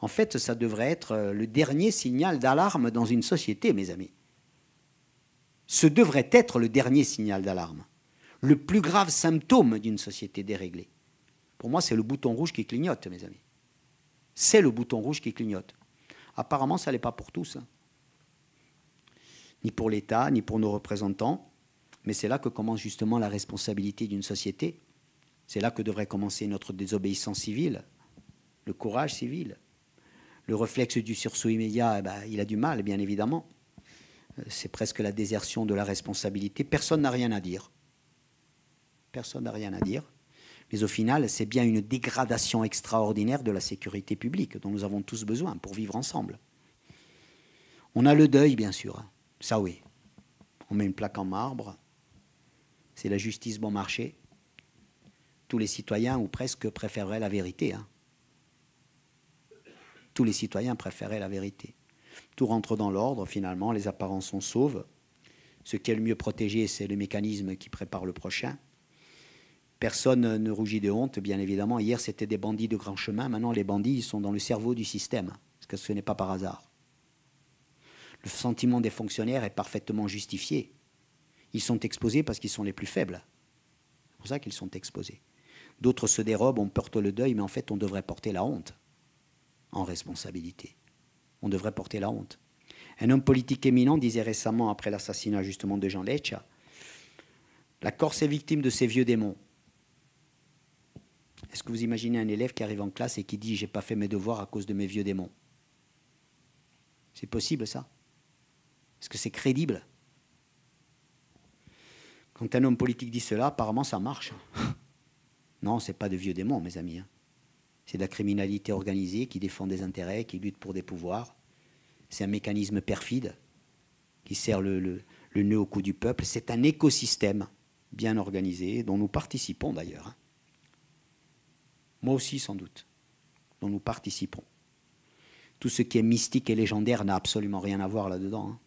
Speaker 1: En fait, ça devrait être le dernier signal d'alarme dans une société, mes amis. Ce devrait être le dernier signal d'alarme. Le plus grave symptôme d'une société déréglée. Pour moi, c'est le bouton rouge qui clignote, mes amis. C'est le bouton rouge qui clignote. Apparemment, ça n'est pas pour tous. Hein. Ni pour l'État, ni pour nos représentants. Mais c'est là que commence justement la responsabilité d'une société. C'est là que devrait commencer notre désobéissance civile, le courage civil. Le réflexe du sursaut immédiat, il a du mal, bien évidemment. C'est presque la désertion de la responsabilité. Personne n'a rien à dire. Personne n'a rien à dire. Mais au final, c'est bien une dégradation extraordinaire de la sécurité publique dont nous avons tous besoin pour vivre ensemble. On a le deuil, bien sûr. Ça, oui. On met une plaque en marbre. C'est la justice bon marché. Tous les citoyens, ou presque, préféreraient la vérité. Hein. Tous les citoyens préféraient la vérité. Tout rentre dans l'ordre, finalement, les apparences sont sauves. Ce qui est le mieux protégé, c'est le mécanisme qui prépare le prochain. Personne ne rougit de honte, bien évidemment. Hier, c'était des bandits de grand chemin. Maintenant, les bandits, ils sont dans le cerveau du système, parce que ce n'est pas par hasard. Le sentiment des fonctionnaires est parfaitement justifié. Ils sont exposés parce qu'ils sont les plus faibles. C'est pour ça qu'ils sont exposés. D'autres se dérobent, on porte le deuil, mais en fait, on devrait porter la honte en responsabilité. On devrait porter la honte. Un homme politique éminent disait récemment, après l'assassinat justement de Jean Leccia, la Corse est victime de ses vieux démons. Est-ce que vous imaginez un élève qui arrive en classe et qui dit « j'ai pas fait mes devoirs à cause de mes vieux démons » C'est possible, ça? Est-ce que c'est crédible? Quand un homme politique dit cela, apparemment, ça marche. Non, ce n'est pas de vieux démons, mes amis. C'est de la criminalité organisée qui défend des intérêts, qui lutte pour des pouvoirs. C'est un mécanisme perfide qui serre le nœud au cou du peuple. C'est un écosystème bien organisé, dont nous participons d'ailleurs. Moi aussi, sans doute, dont nous participons. Tout ce qui est mystique et légendaire n'a absolument rien à voir là-dedans. Hein.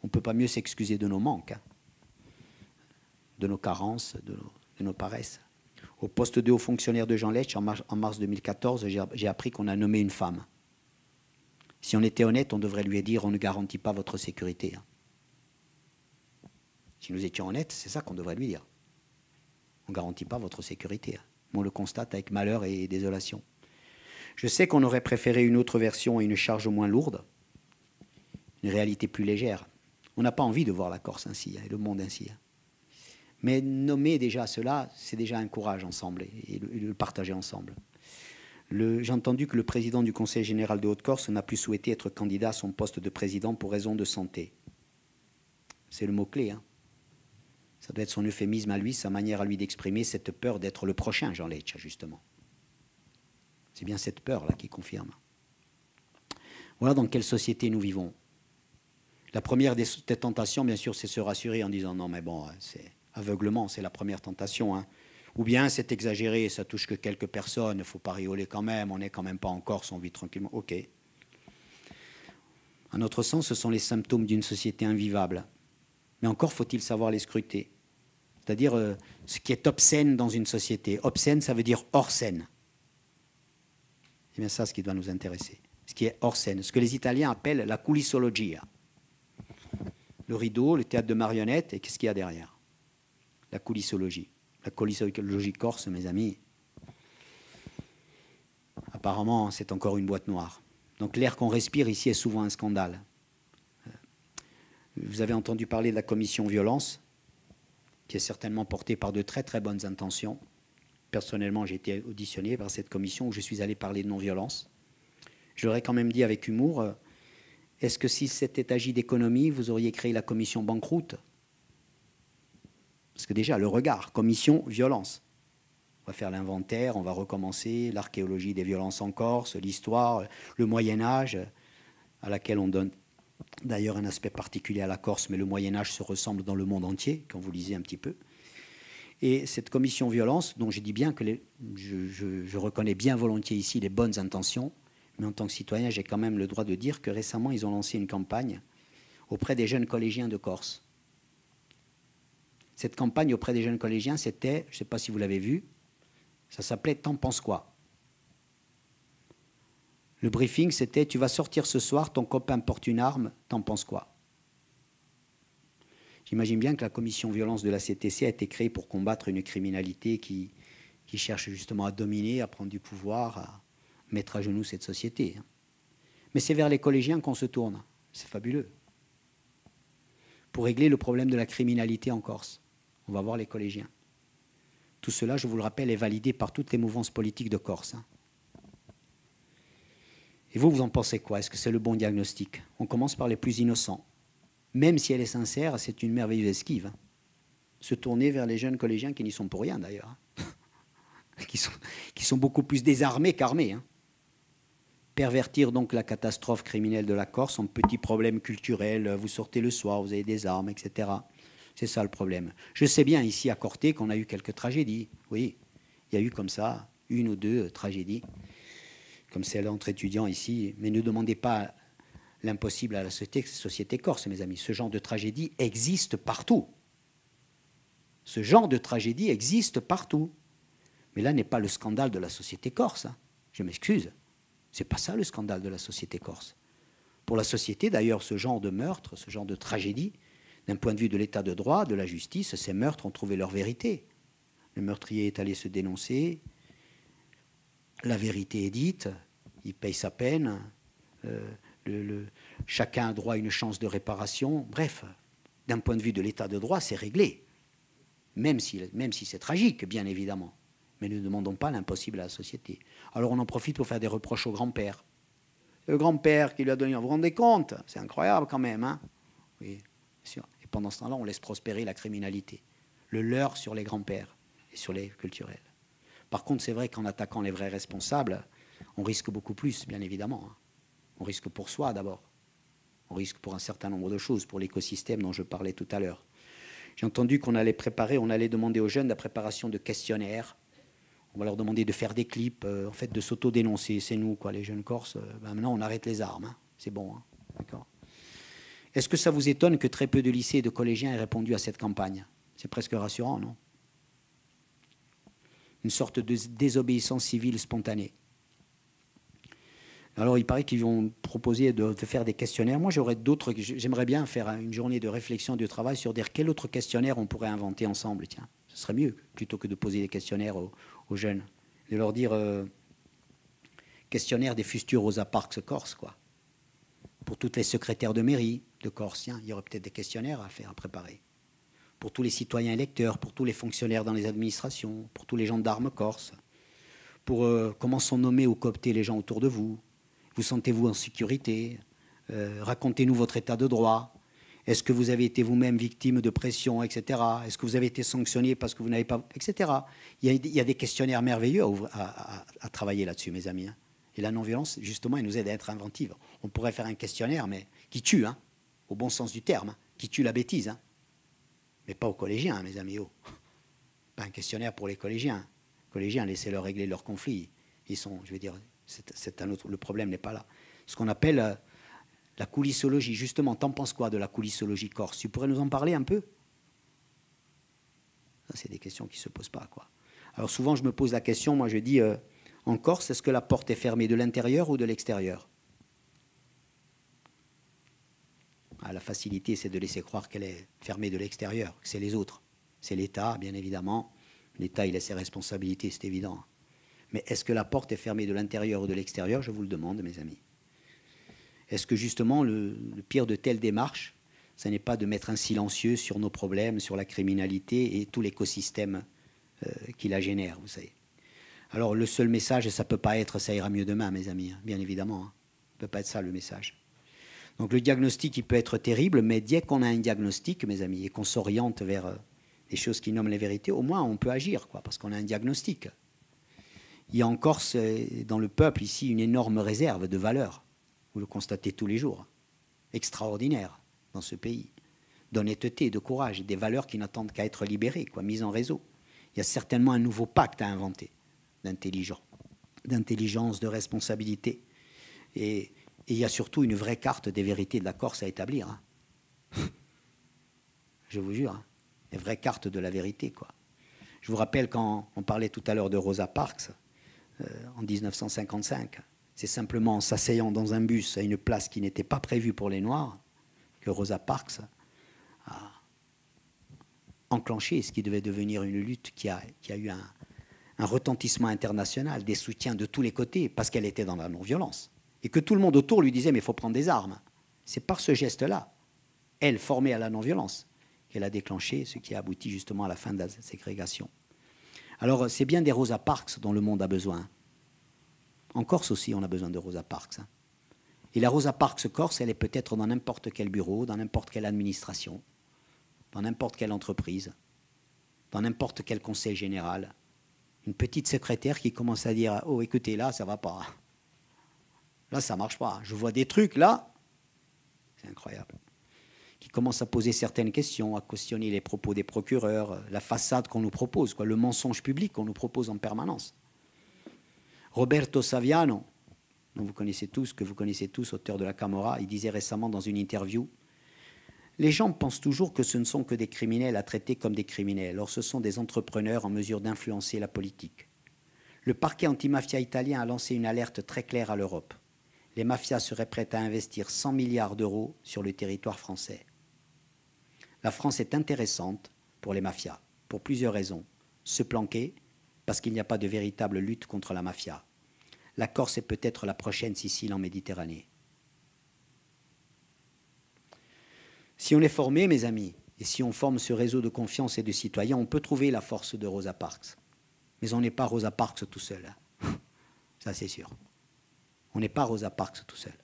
Speaker 1: On ne peut pas mieux s'excuser de nos manques, hein, de nos carences, de nos paresses. Au poste de haut fonctionnaire de Jean Lecce, en mars 2014, j'ai appris qu'on a nommé une femme. Si on était honnête, on devrait lui dire « on ne garantit pas votre sécurité hein. ». Si nous étions honnêtes, c'est ça qu'on devrait lui dire. On ne garantit pas votre sécurité. Hein. On le constate avec malheur et désolation. Je sais qu'on aurait préféré une autre version et une charge moins lourde, une réalité plus légère. On n'a pas envie de voir la Corse ainsi, hein, et le monde ainsi. Hein. Mais nommer déjà cela, c'est déjà un courage ensemble, et le partager ensemble. J'ai entendu que le président du Conseil général de Haute-Corse n'a plus souhaité être candidat à son poste de président pour raison de santé. C'est le mot-clé. Hein. Ça doit être son euphémisme à lui, sa manière à lui d'exprimer cette peur d'être le prochain Jean Lecce, justement. C'est bien cette peur-là qui confirme. Voilà dans quelle société nous vivons. La première des tentations, bien sûr, c'est se rassurer en disant non, mais bon, c'est aveuglement, c'est la première tentation. Hein. Ou bien c'est exagéré, ça touche que quelques personnes, il ne faut pas rigoler quand même, on n'est quand même pas en Corse, on vit tranquillement. Ok. À notre sens, ce sont les symptômes d'une société invivable. Mais encore faut-il savoir les scruter. C'est-à-dire ce qui est obscène dans une société. Obscène, ça veut dire hors scène. C'est bien ça ce qui doit nous intéresser. Ce qui est hors scène. Ce que les Italiens appellent la culissologia. Le rideau, le théâtre de marionnettes, et qu'est-ce qu'il y a derrière? La coulissologie. La coulissologie corse, mes amis. Apparemment, c'est encore une boîte noire. Donc l'air qu'on respire ici est souvent un scandale. Vous avez entendu parler de la commission violence, qui est certainement portée par de très très bonnes intentions. Personnellement, j'ai été auditionné par cette commission où je suis allé parler de non-violence. Je leur ai quand même dit avec humour, est-ce que si c'était agi d'économie, vous auriez créé la commission banqueroute? Parce que déjà, le regard, commission violence. On va faire l'inventaire, on va recommencer l'archéologie des violences en Corse, l'histoire, le Moyen-Âge, à laquelle on donne d'ailleurs un aspect particulier à la Corse, mais le Moyen-Âge se ressemble dans le monde entier, quand vous lisez un petit peu. Et cette commission violence, dont je dis bien que je reconnais bien volontiers ici les bonnes intentions, mais en tant que citoyen, j'ai quand même le droit de dire que récemment, ils ont lancé une campagne auprès des jeunes collégiens de Corse. Cette campagne auprès des jeunes collégiens, c'était, je ne sais pas si vous l'avez vu, ça s'appelait « T'en penses quoi ?» Le briefing, c'était « Tu vas sortir ce soir, ton copain porte une arme, t'en penses quoi ?» J'imagine bien que la commission violence de la CTC a été créée pour combattre une criminalité qui cherche justement à dominer, à prendre du pouvoir, à mettre à genoux cette société. Mais c'est vers les collégiens qu'on se tourne. C'est fabuleux. Pour régler le problème de la criminalité en Corse, on va voir les collégiens. Tout cela, je vous le rappelle, est validé par toutes les mouvances politiques de Corse. Et vous en pensez quoi? Est-ce que c'est le bon diagnostic? On commence par les plus innocents. Même si elle est sincère, c'est une merveilleuse esquive. Se tourner vers les jeunes collégiens qui n'y sont pour rien, d'ailleurs. qui sont beaucoup plus désarmés qu'armés. Pervertir donc la catastrophe criminelle de la Corse en petits problèmes culturels. Vous sortez le soir, vous avez des armes, etc. C'est ça le problème. Je sais bien ici à Corté qu'on a eu quelques tragédies. Oui, il y a eu comme ça une ou deux tragédies, comme celle entre étudiants ici. Mais ne demandez pas l'impossible à la société corse, mes amis. Ce genre de tragédie existe partout. Ce genre de tragédie existe partout. Mais là n'est pas le scandale de la société corse. Je m'excuse. Ce n'est pas ça le scandale de la société corse. Pour la société, d'ailleurs, ce genre de meurtre, ce genre de tragédie, d'un point de vue de l'état de droit, de la justice, ces meurtres ont trouvé leur vérité. Le meurtrier est allé se dénoncer, la vérité est dite, il paye sa peine, chacun a droit à une chance de réparation. Bref, d'un point de vue de l'état de droit, c'est réglé. Même si c'est tragique, bien évidemment. Mais ne demandons pas l'impossible à la société. Alors on en profite pour faire des reproches au grand-père. Le grand-père qui lui a donné... Vous vous rendez compte? C'est incroyable quand même. Hein, oui, bien sûr. Et pendant ce temps-là, on laisse prospérer la criminalité. Le leurre sur les grands-pères et sur les culturels. Par contre, c'est vrai qu'en attaquant les vrais responsables, on risque beaucoup plus, bien évidemment. Hein. On risque pour soi d'abord. On risque pour un certain nombre de choses, pour l'écosystème dont je parlais tout à l'heure. J'ai entendu qu'on allait demander aux jeunes la préparation de questionnaires. On va leur demander de faire des clips, en fait, de s'auto-dénoncer. C'est nous, quoi, les jeunes Corses. Maintenant, on arrête les armes. Hein. C'est bon. Hein. D'accord. Est-ce que ça vous étonne que très peu de lycées et de collégiens aient répondu à cette campagne? C'est presque rassurant, non? Une sorte de désobéissance civile spontanée. Alors, il paraît qu'ils vont proposer de faire des questionnaires. Moi, j'aurais d'autres. J'aimerais bien faire une journée de réflexion, de travail sur dire quel autre questionnaire on pourrait inventer ensemble. Tiens, ce serait mieux plutôt que de poser des questionnaires aux jeunes. De leur dire questionnaire des futurs Rosa Parks Corse, quoi. Pour toutes les secrétaires de mairie de Corse, tiens, il y aurait peut-être des questionnaires à faire, à préparer. Pour tous les citoyens électeurs, pour tous les fonctionnaires dans les administrations, pour tous les gendarmes corses, pour comment sont nommés ou cooptés les gens autour de vous. Vous sentez-vous en sécurité? Racontez-nous votre état de droit. Est-ce que vous avez été vous-même victime de pression, etc. Est-ce que vous avez été sanctionné parce que vous n'avez pas... etc. Il y a des questionnaires merveilleux à travailler là-dessus, mes amis. Et la non-violence, justement, elle nous aide à être inventive. On pourrait faire un questionnaire, mais qui tue, hein, au bon sens du terme, hein, qui tue la bêtise. Hein. Mais pas aux collégiens, hein, mes amis. Oh. Pas un questionnaire pour les collégiens. Les collégiens, laissez-leur régler leurs conflits. Ils sont, je veux dire... C'est un autre, le problème n'est pas là. Ce qu'on appelle la coulissologie. Justement, t'en penses quoi de la coulissologie corse? Tu pourrais nous en parler un peu? Ça, c'est des questions qui ne se posent pas, quoi. Alors souvent, je me pose la question, moi je dis, en Corse, est-ce que la porte est fermée de l'intérieur ou de l'extérieur? La facilité, c'est de laisser croire qu'elle est fermée de l'extérieur, que c'est les autres. C'est l'État, bien évidemment. L'État, il a ses responsabilités, c'est évident. Mais est-ce que la porte est fermée de l'intérieur ou de l'extérieur? Je vous le demande, mes amis. Est-ce que justement le pire de telle démarche, ce n'est pas de mettre un silencieux sur nos problèmes, sur la criminalité et tout l'écosystème qui la génère, vous savez? Alors le seul message, ça ne peut pas être « ça ira mieux demain », mes amis, hein, bien évidemment. Hein. Ça ne peut pas être ça le message. Donc le diagnostic, il peut être terrible, mais dès qu'on a un diagnostic, mes amis, et qu'on s'oriente vers des choses qui nomment les vérités, au moins on peut agir, quoi, parce qu'on a un diagnostic. Il y a en Corse, dans le peuple, ici, une énorme réserve de valeurs. Vous le constatez tous les jours. Extraordinaire dans ce pays. D'honnêteté, de courage, des valeurs qui n'attendent qu'à être libérées, quoi, mises en réseau. Il y a certainement un nouveau pacte à inventer d'intelligence, de responsabilité. Et il y a surtout une vraie carte des vérités de la Corse à établir. Hein. Je vous jure, hein. Une vraie carte de la vérité, quoi. Je vous rappelle quand on parlait tout à l'heure de Rosa Parks, en 1955. C'est simplement en s'asseyant dans un bus à une place qui n'était pas prévue pour les Noirs que Rosa Parks a enclenché ce qui devait devenir une lutte qui a eu un retentissement international, des soutiens de tous les côtés, parce qu'elle était dans la non-violence. Et que tout le monde autour lui disait « mais il faut prendre des armes ». C'est par ce geste-là, elle, formée à la non-violence, qu'elle a déclenché ce qui a abouti justement à la fin de la ségrégation. Alors, c'est bien des Rosa Parks dont le monde a besoin. En Corse aussi, on a besoin de Rosa Parks. Et la Rosa Parks Corse, elle est peut-être dans n'importe quel bureau, dans n'importe quelle administration, dans n'importe quelle entreprise, dans n'importe quel conseil général. Une petite secrétaire qui commence à dire « oh, écoutez, là, ça ne va pas. Là, ça ne marche pas. Je vois des trucs, là. » C'est incroyable. Qui commence à poser certaines questions, à questionner les propos des procureurs, la façade qu'on nous propose, quoi, le mensonge public qu'on nous propose en permanence. Roberto Saviano, que vous connaissez tous, auteur de la Camorra, il disait récemment dans une interview « Les gens pensent toujours que ce ne sont que des criminels à traiter comme des criminels, or ce sont des entrepreneurs en mesure d'influencer la politique. Le parquet antimafia italien a lancé une alerte très claire à l'Europe. Les mafias seraient prêtes à investir 100 milliards d'euros sur le territoire français. La France est intéressante pour les mafias, pour plusieurs raisons. Se planquer, parce qu'il n'y a pas de véritable lutte contre la mafia. La Corse est peut-être la prochaine Sicile en Méditerranée. » Si on est formé, mes amis, et si on forme ce réseau de confiance et de citoyens, on peut trouver la force de Rosa Parks. Mais on n'est pas Rosa Parks tout seul. Hein. Ça, c'est sûr. On n'est pas Rosa Parks tout seul.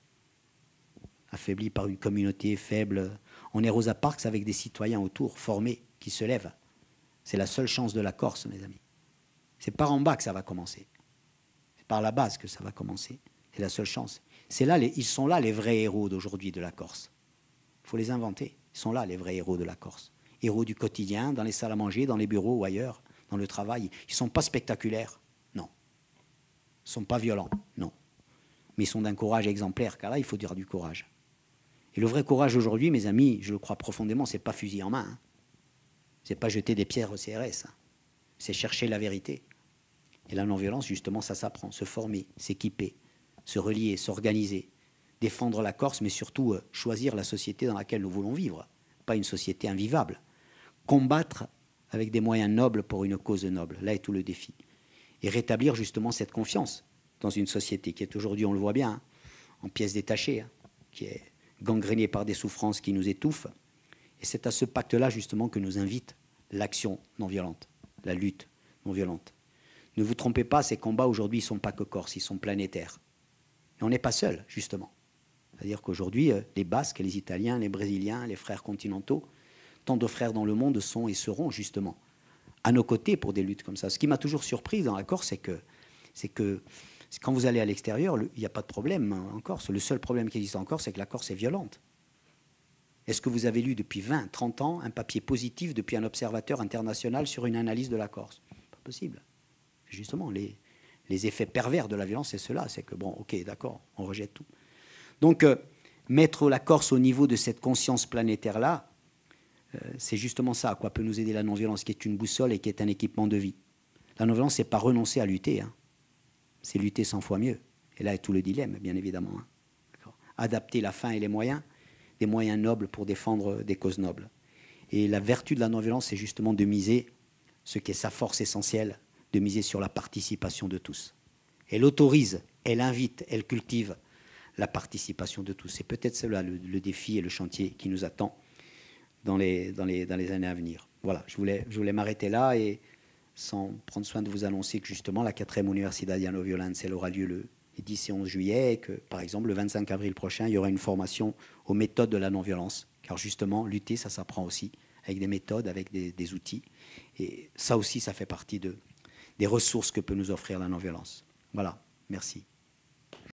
Speaker 1: Affaibli par une communauté faible. On est Rosa Parks avec des citoyens autour, formés, qui se lèvent. C'est la seule chance de la Corse, mes amis. C'est par en bas que ça va commencer. C'est par la base que ça va commencer. C'est la seule chance. Ils sont là, les vrais héros d'aujourd'hui de la Corse. Il faut les inventer. Ils sont là, les vrais héros de la Corse. Héros du quotidien, dans les salles à manger, dans les bureaux ou ailleurs, dans le travail. Ils ne sont pas spectaculaires, non. Ils ne sont pas violents, non. Mais ils sont d'un courage exemplaire, car là, il faut dire du courage. Et le vrai courage aujourd'hui, mes amis, je le crois profondément, c'est pas fusil en main. Hein. C'est pas jeter des pierres au CRS. Hein. C'est chercher la vérité. Et la non-violence, justement, ça s'apprend. Se former, s'équiper, se relier, s'organiser, défendre la Corse, mais surtout choisir la société dans laquelle nous voulons vivre, pas une société invivable. Combattre avec des moyens nobles pour une cause noble, là est tout le défi. Et rétablir justement cette confiance dans une société qui est aujourd'hui, on le voit bien, hein, en pièces détachées, hein, qui est gangrénée par des souffrances qui nous étouffent. Et c'est à ce pacte-là justement que nous invite l'action non violente, la lutte non violente. Ne vous trompez pas, ces combats aujourd'hui, ils ne sont pas que corses, ils sont planétaires. Et on n'est pas seul, justement. C'est-à-dire qu'aujourd'hui, les Basques, les Italiens, les Brésiliens, les frères continentaux, tant de frères dans le monde sont et seront justement à nos côtés pour des luttes comme ça. Ce qui m'a toujours surpris dans la Corse, c'est que quand vous allez à l'extérieur, il n'y a pas de problème en Corse. Le seul problème qui existe en Corse, c'est que la Corse est violente. Est-ce que vous avez lu depuis 20, 30 ans un papier positif depuis un observateur international sur une analyse de la Corse? Pas possible. Justement, les effets pervers de la violence, c'est cela. C'est que, bon, ok, d'accord, on rejette tout. Donc, mettre la Corse au niveau de cette conscience planétaire-là, c'est justement ça à quoi peut nous aider la non-violence, qui est une boussole et qui est un équipement de vie. La non-violence, ce n'est pas renoncer à lutter, hein. C'est lutter 100 fois mieux. Et là est tout le dilemme, bien évidemment. Hein. Adapter la fin et les moyens, des moyens nobles pour défendre des causes nobles. Et la vertu de la non-violence, c'est justement de miser, ce qui est sa force essentielle, de miser sur la participation de tous. Elle autorise, elle invite, elle cultive la participation de tous. C'est peut-être cela le défi et le chantier qui nous attend dans les années à venir. Voilà, je voulais m'arrêter là et sans prendre soin de vous annoncer que justement la 4e Universidad No Violence, elle aura lieu le 10 et 11 juillet et que par exemple le 25 avril prochain, il y aura une formation aux méthodes de la non-violence. Car justement, lutter, ça s'apprend aussi avec des méthodes, avec des outils. Et ça aussi, ça fait partie des ressources que peut nous offrir la non-violence. Voilà, merci.